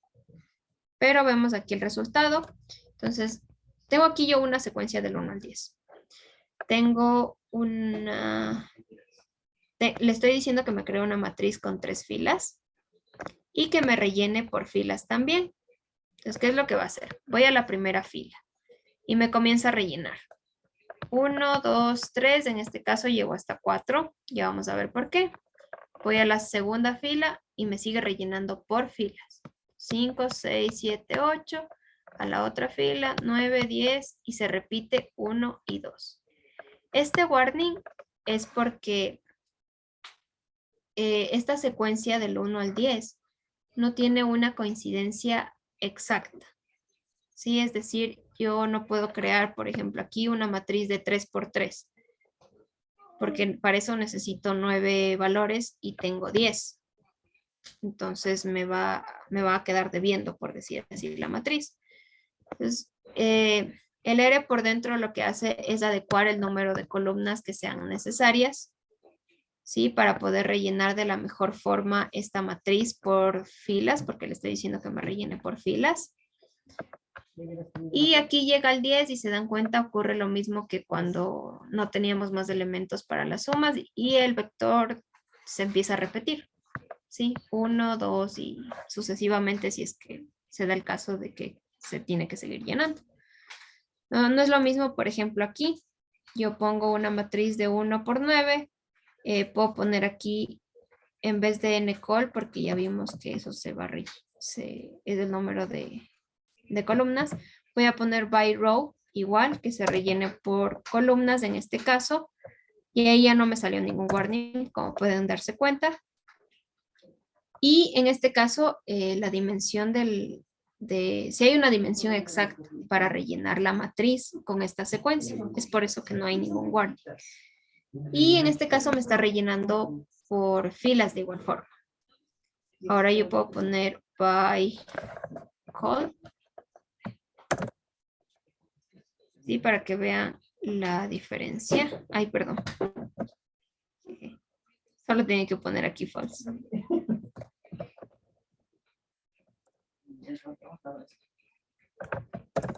Pero vemos aquí el resultado. Entonces, tengo aquí yo una secuencia del 1 al 10. Tengo una... le estoy diciendo que me creo una matriz con 3 filas. Y que me rellene por filas también. Entonces, ¿qué es lo que va a hacer? Voy a la primera fila. Y me comienza a rellenar. 1, 2, 3. En este caso llego hasta 4. Ya vamos a ver por qué. Voy a la segunda fila y me sigue rellenando por filas. 5, 6, 7, 8. A la otra fila, 9, 10. Y se repite 1 y 2. Este warning es porque esta secuencia del 1 al 10 no tiene una coincidencia exacta. ¿Sí? Es decir, yo no puedo crear, por ejemplo, aquí una matriz de 3 por 3. Porque para eso necesito 9 valores y tengo 10. Entonces me va a quedar debiendo, por decir así, la matriz. Entonces, el R por dentro lo que hace es adecuar el número de columnas que sean necesarias, ¿sí? Para poder rellenar de la mejor forma esta matriz por filas, porque le estoy diciendo que me rellene por filas. Y aquí llega el 10 y se dan cuenta, ocurre lo mismo que cuando no teníamos más elementos para las sumas y el vector se empieza a repetir. ¿Sí? 1, 2 y sucesivamente si es que se da el caso de que se tiene que seguir llenando. No es lo mismo, por ejemplo, aquí. Yo pongo una matriz de 1 por 9. Puedo poner aquí en vez de n-col porque ya vimos que eso es el número de columnas. Voy a poner byRow igual, que se rellene por columnas en este caso. Y ahí ya no me salió ningún warning, como pueden darse cuenta. Y en este caso, la dimensión si hay una dimensión exacta para rellenar la matriz con esta secuencia. Es por eso que no hay ningún warning. Y en este caso me está rellenando por filas de igual forma. Ahora yo puedo poner by-col. ¿Sí? Para que vean la diferencia. Ay, perdón. Solo tenía que poner aquí false.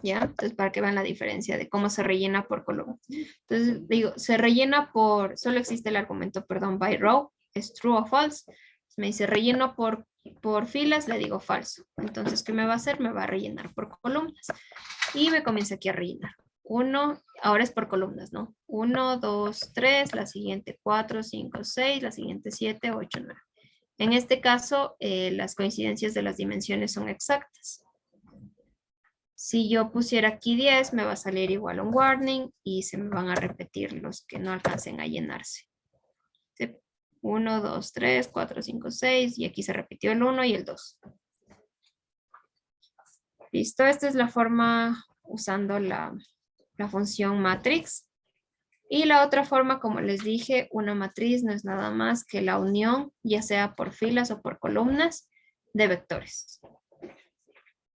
¿Ya? Entonces, para que vean la diferencia de cómo se rellena por columna. Entonces, digo, se rellena por, solo existe el argumento, perdón, by row, es true o false. Me dice relleno por filas, le digo falso. Entonces, ¿qué me va a hacer? Me va a rellenar por columnas. Y me comienza aquí a rellenar. 1, ahora es por columnas, ¿no? 1, 2, 3, la siguiente 4, 5, 6, la siguiente 7, 8, 9. En este caso, las coincidencias de las dimensiones son exactas. Si yo pusiera aquí 10, me va a salir igual un warning y se me van a repetir los que no alcancen a llenarse. 1, 2, 3, 4, 5, 6 y aquí se repitió el 1 y el 2. Listo, esta es la forma usando la función matrix. Y la otra forma, como les dije, una matriz no es nada más que la unión, ya sea por filas o por columnas, de vectores.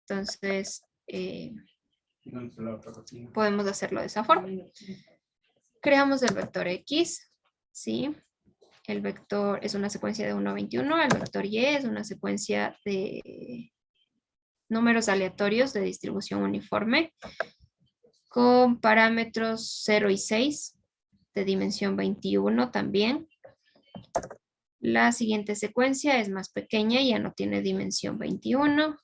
Entonces, podemos hacerlo de esa forma. Creamos el vector X, ¿sí? El vector es una secuencia de 1 a 21, el vector Y es una secuencia de números aleatorios de distribución uniforme con parámetros 0 y 6 de dimensión 21 también. La siguiente secuencia es más pequeña, ya no tiene dimensión 21.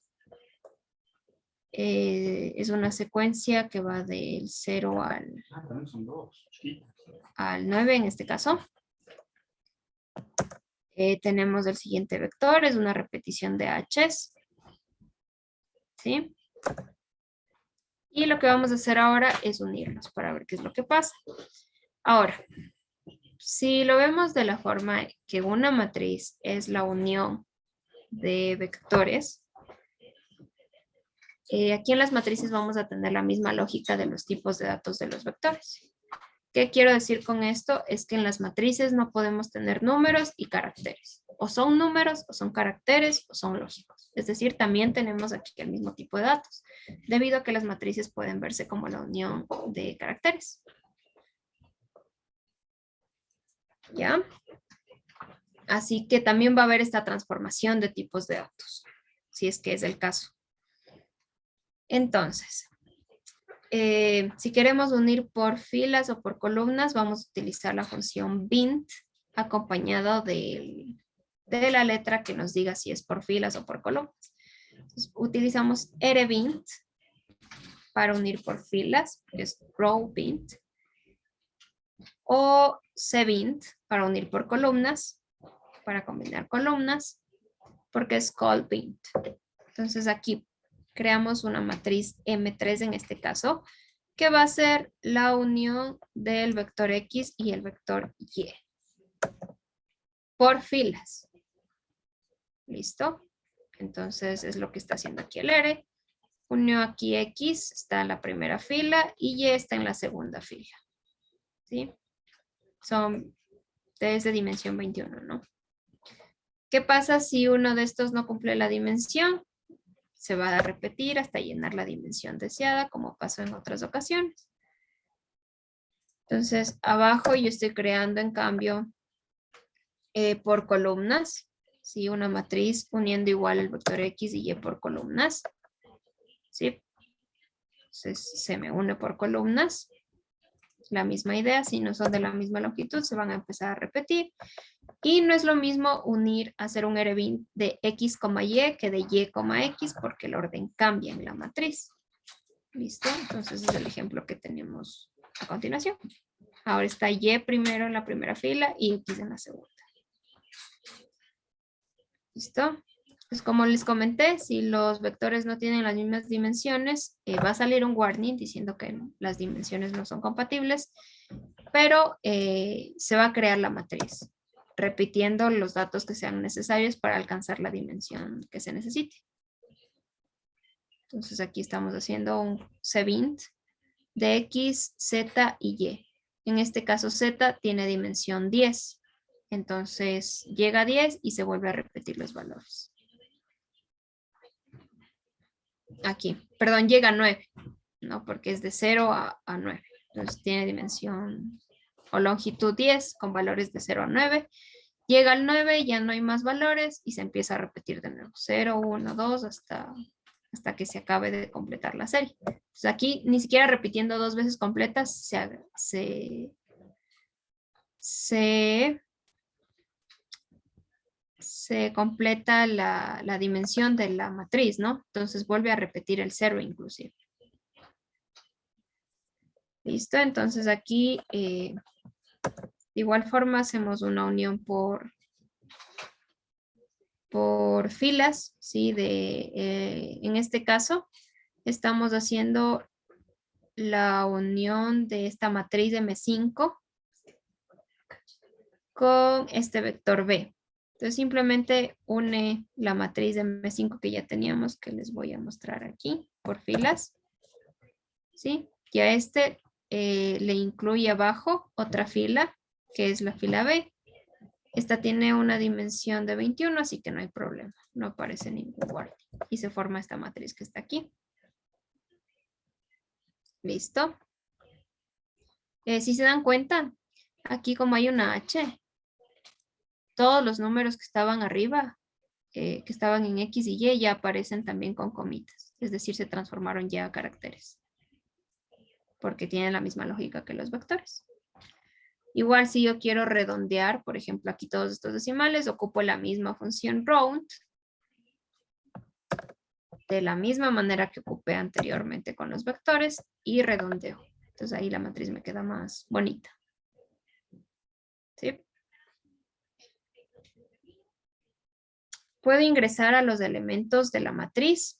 Es una secuencia que va del 0 al 9 en este caso. Tenemos el siguiente vector, es una repetición de H's. ¿Sí? Y lo que vamos a hacer ahora es unirlos para ver qué es lo que pasa. Ahora, si lo vemos de la forma que una matriz es la unión de vectores, aquí en las matrices vamos a tener la misma lógica de los tipos de datos de los vectores. ¿Qué quiero decir con esto? Es que en las matrices no podemos tener números y caracteres. O son números, o son caracteres, o son lógicos. Es decir, también tenemos aquí el mismo tipo de datos, debido a que las matrices pueden verse como la unión de caracteres. ¿Ya? Así que también va a haber esta transformación de tipos de datos, si es que es el caso. Entonces, si queremos unir por filas o por columnas, vamos a utilizar la función bint acompañado de la letra que nos diga si es por filas o por columnas. Entonces, utilizamos rbint para unir por filas, que es row bint, o cbint para unir por columnas, para combinar columnas, porque es call bint. Entonces aquí creamos una matriz M3 en este caso, que va a ser la unión del vector X y el vector Y. Por filas. ¿Listo? Entonces es lo que está haciendo aquí el R. Unió aquí X, está en la primera fila y Y está en la segunda fila. ¿Sí? Son desde dimensión 21, ¿no? ¿Qué pasa si uno de estos no cumple la dimensión? Se va a repetir hasta llenar la dimensión deseada, como pasó en otras ocasiones. Entonces, abajo yo estoy creando, en cambio, por columnas, ¿sí? Una matriz uniendo igual el vector X y Y por columnas, ¿sí? Entonces, se me une por columnas. La misma idea, si no son de la misma longitud, se van a empezar a repetir. Y no es lo mismo unir, hacer un rbint de X, Y que de Y, X, porque el orden cambia en la matriz. ¿Listo? Entonces es el ejemplo que tenemos a continuación. Ahora está Y primero en la primera fila y X en la segunda. ¿Listo? Pues como les comenté, si los vectores no tienen las mismas dimensiones, va a salir un warning diciendo que las dimensiones no son compatibles, pero se va a crear la matriz, repitiendo los datos que sean necesarios para alcanzar la dimensión que se necesite. Entonces aquí estamos haciendo un cbint de X, Z y Y. En este caso Z tiene dimensión 10. Entonces llega a 10 y se vuelve a repetir los valores. Aquí, perdón, llega a 9, ¿no? Porque es de 0 a 9. Entonces tiene dimensión o longitud 10 con valores de 0 a 9. Llega al 9, ya no hay más valores y se empieza a repetir de nuevo. 0, 1, 2 hasta hasta que se acabe de completar la serie. Entonces aquí ni siquiera repitiendo 2 veces completas se completa la dimensión de la matriz, ¿no? Entonces vuelve a repetir el 0 inclusive. ¿Listo? Entonces aquí de igual forma hacemos una unión por filas, ¿sí? En este caso estamos haciendo la unión de esta matriz de M5 con este vector B. Entonces simplemente une la matriz de M5 que ya teníamos, que les voy a mostrar aquí por filas, ¿sí? Y a este le incluye abajo otra fila, que es la fila B. Esta tiene una dimensión de 21, así que no hay problema. No aparece ningún guardia. Y se forma esta matriz que está aquí. ¿Listo? Si se dan cuenta, aquí como hay una H, todos los números que estaban arriba, que estaban en X y Y, ya aparecen también con comitas. Es decir, se transformaron ya a caracteres. Porque tienen la misma lógica que los vectores. Igual si yo quiero redondear, por ejemplo, aquí todos estos decimales, ocupo la misma función round, de la misma manera que ocupé anteriormente con los vectores, y redondeo. Entonces ahí la matriz me queda más bonita. ¿Sí? Puedo ingresar a los elementos de la matriz.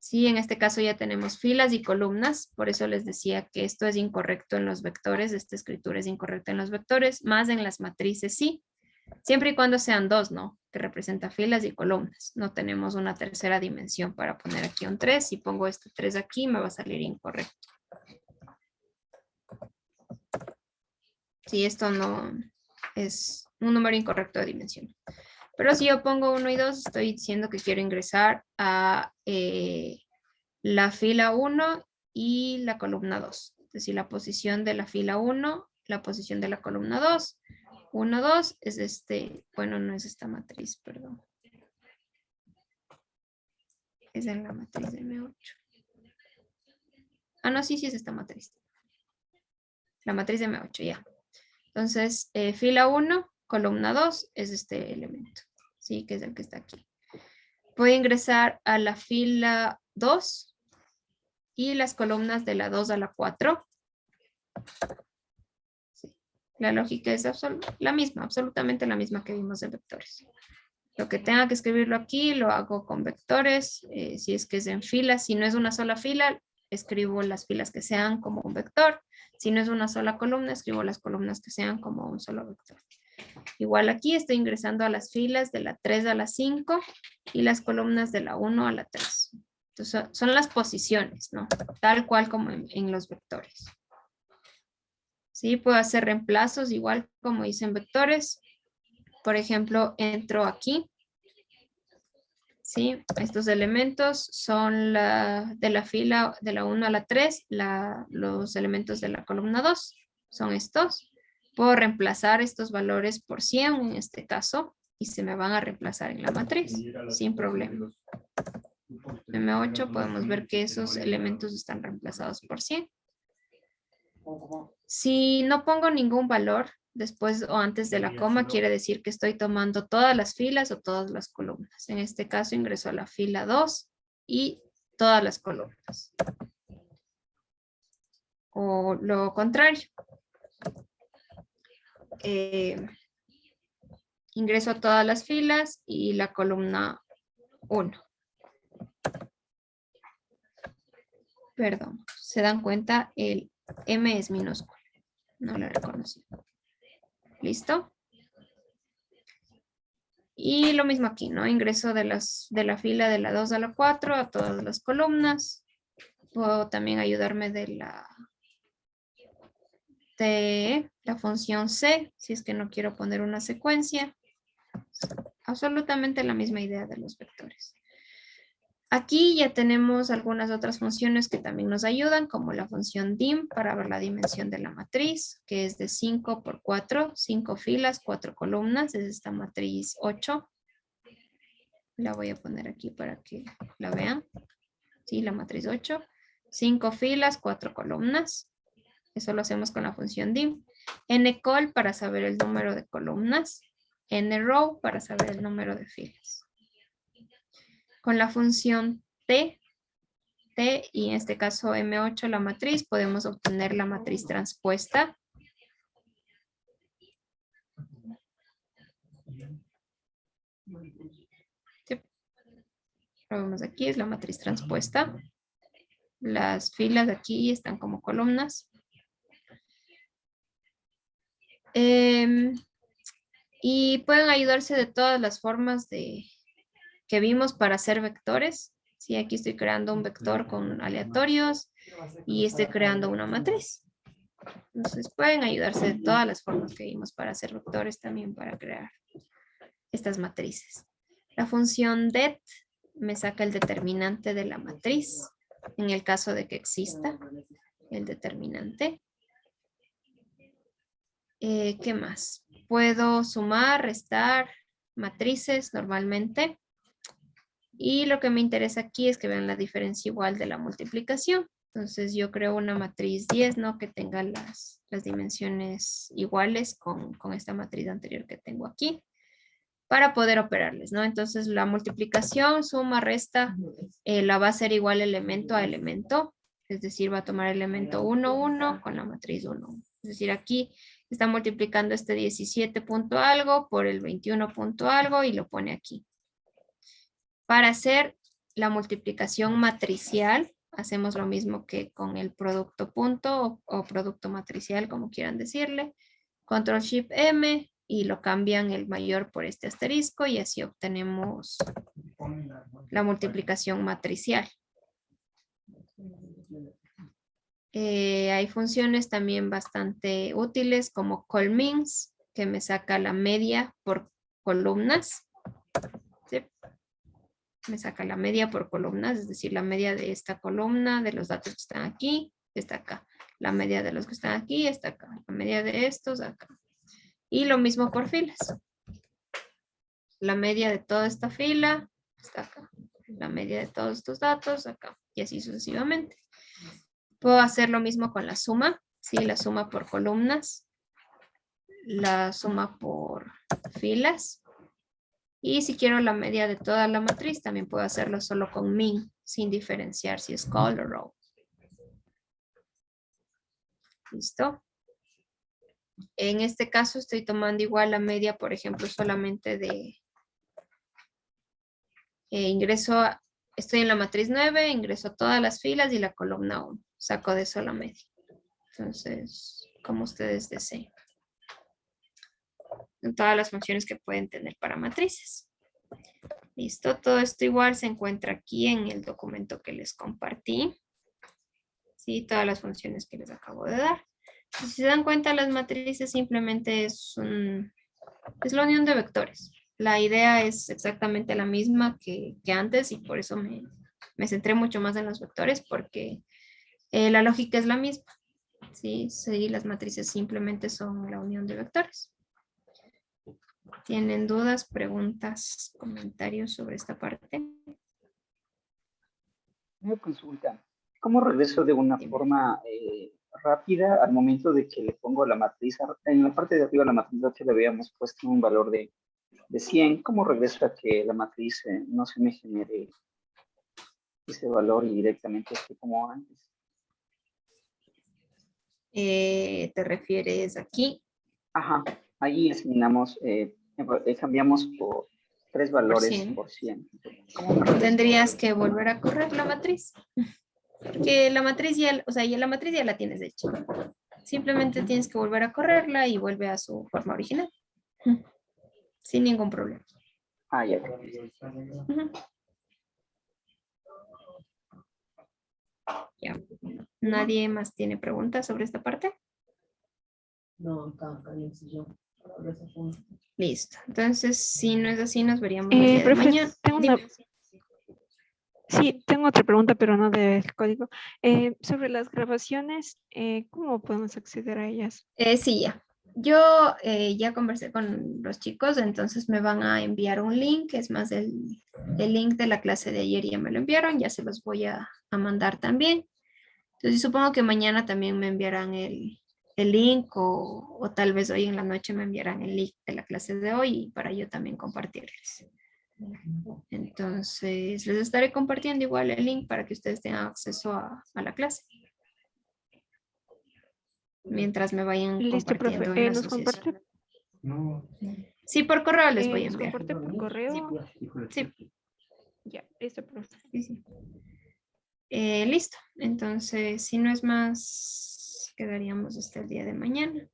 Sí, en este caso ya tenemos filas y columnas, por eso les decía que esto es incorrecto en los vectores, esta escritura es incorrecta en los vectores, más en las matrices sí, siempre y cuando sean dos, ¿no? Que representa filas y columnas. No tenemos una tercera dimensión para poner aquí un 3. Si pongo este 3 aquí, me va a salir incorrecto. Sí, esto no es un número incorrecto de dimensión. Pero si yo pongo 1 y 2, estoy diciendo que quiero ingresar a la fila 1 y la columna 2. Es decir, la posición de la fila 1, la posición de la columna 2. 1, 2 es este, bueno, no es esta matriz, perdón. Es en la matriz de M8. Ah, no, sí es esta matriz. La matriz de M8, ya. Entonces, fila 1, columna 2 es este elemento. Sí, que es el que está aquí. Voy a ingresar a la fila 2 y las columnas de la 2 a la 4. Sí. La lógica es la misma, absolutamente la misma que vimos de vectores. Lo que tenga que escribirlo aquí, lo hago con vectores. Si es que es en filas, si no es una sola fila, escribo las filas que sean como un vector. Si no es una sola columna, escribo las columnas que sean como un solo vector. Igual aquí estoy ingresando a las filas de la 3 a la 5 y las columnas de la 1 a la 3. Entonces son las posiciones, ¿no? Tal cual como en los vectores. Sí, puedo hacer reemplazos igual como dicen vectores. Por ejemplo, entro aquí. Sí, estos elementos son de la fila de la 1 a la 3, los elementos de la columna 2 son estos. Puedo reemplazar estos valores por 100 en este caso y se me van a reemplazar en la matriz sin problema. En M8 podemos ver que esos elementos están reemplazados por 100. Si no pongo ningún valor después o antes de la coma, quiere decir que estoy tomando todas las filas o todas las columnas. En este caso ingreso a la fila 2 y todas las columnas. O lo contrario. Ingreso a todas las filas y la columna 1. Perdón, ¿se dan cuenta? El M es minúsculo. No lo reconocí. ¿Listo? Y lo mismo aquí, ¿no? Ingreso de la fila de la 2 a la 4 a todas las columnas. Puedo también ayudarme de la función C, si es que no quiero poner una secuencia. Absolutamente la misma idea de los vectores. Aquí ya tenemos algunas otras funciones que también nos ayudan, como la función dim para ver la dimensión de la matriz, que es de 5 por 4, 5 filas, 4 columnas, es esta matriz 8. La voy a poner aquí para que la vean. Sí, la matriz 8. 5 filas, 4 columnas. Eso lo hacemos con la función dim. Ncol para saber el número de columnas. Nrow para saber el número de filas. Con la función t y en este caso M8 la matriz, podemos obtener la matriz transpuesta. Sí. Lo vemos aquí, es la matriz transpuesta. Las filas de aquí están como columnas. Y pueden ayudarse de todas las formas que vimos para hacer vectores. Sí, aquí estoy creando un vector con aleatorios y estoy creando una matriz. Entonces pueden ayudarse de todas las formas que vimos para hacer vectores también para crear estas matrices. La función det me saca el determinante de la matriz en el caso de que exista el determinante. ¿Qué más? Puedo sumar, restar matrices normalmente. Y lo que me interesa aquí es que vean la diferencia igual de la multiplicación. Entonces yo creo una matriz 10, ¿no? Que tenga las dimensiones iguales con esta matriz anterior que tengo aquí. Para poder operarles, ¿no? Entonces la multiplicación, suma, resta, la va a hacer igual elemento a elemento. Es decir, va a tomar elemento 1, 1 con la matriz 1. Es decir, aquí está multiplicando este 17 punto algo por el 21 punto algo y lo pone aquí. Para hacer la multiplicación matricial, hacemos lo mismo que con el producto punto o producto matricial, como quieran decirle. Control Shift M y lo cambian el mayor por este asterisco y así obtenemos la multiplicación matricial. Hay funciones también bastante útiles como colmins, que me saca la media por columnas. ¿Sí? Me saca la media por columnas, es decir, la media de esta columna, de los datos que están aquí, está acá. La media de los que están aquí está acá. La media de estos acá. Y lo mismo por filas. La media de toda esta fila está acá. La media de todos estos datos acá. Y así sucesivamente. Puedo hacer lo mismo con la suma. ¿Sí? La suma por columnas. La suma por filas. Y si quiero la media de toda la matriz, también puedo hacerlo solo con min, sin diferenciar si es col o row. ¿Listo? En este caso estoy tomando igual la media, por ejemplo, solamente de estoy en la matriz 9, ingreso todas las filas y la columna 1. Saco de eso la media. Entonces, como ustedes deseen. En todas las funciones que pueden tener para matrices. Listo, todo esto igual se encuentra aquí en el documento que les compartí. Sí, todas las funciones que les acabo de dar. Si se dan cuenta, las matrices simplemente es la unión de vectores. La idea es exactamente la misma que antes y por eso me centré mucho más en los vectores porque la lógica es la misma. Sí, las matrices simplemente son la unión de vectores. ¿Tienen dudas, preguntas, comentarios sobre esta parte? Una consulta. ¿Cómo regreso de una forma rápida al momento de que le pongo la matriz? En la parte de arriba la matriz 8 le habíamos puesto un valor de 100. ¿Cómo regreso a que la matriz no se me genere ese valor y directamente esté como antes? ¿Te refieres aquí? Ajá, ahí asignamos, cambiamos por 3 valores por 100. Tendrías que volver a correr la matriz. Porque la matriz ya, la matriz ya la tienes hecha. Simplemente tienes que volver a correrla y vuelve a su forma original. Sin ningún problema. Ah, ya. Ya. ¿Nadie más tiene preguntas sobre esta parte? No, acá Listo. Entonces, si no es así, nos veríamos el día de Profe, mañana. Sí, tengo otra pregunta, pero no del código. Sobre las grabaciones, ¿cómo podemos acceder a ellas? Sí, ya. Yo ya conversé con los chicos, entonces me van a enviar un link, es más, el link de la clase de ayer ya me lo enviaron, ya se los voy a mandar también. Entonces supongo que mañana también me enviarán el link o tal vez hoy en la noche me enviarán el link de la clase de hoy para yo también compartirles. Entonces les estaré compartiendo igual el link para que ustedes tengan acceso a la clase. Mientras me vayan Listo, profe. compartiendo en la ¿Nos asociación. comparte? No. Sí, por correo les voy a ¿Nos enviar. comparte por correo? Sí, Ya, listo, profe. sí, sí. Listo. Entonces, si no es más, quedaríamos hasta el día de mañana.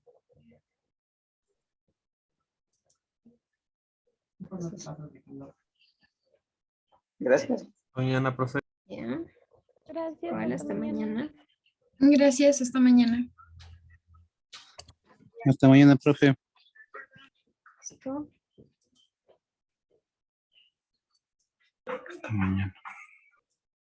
Gracias. Mañana, profe. Ya. Gracias. Igual hasta mañana. Gracias, hasta mañana. Hasta mañana, profe. Listo. Hasta mañana.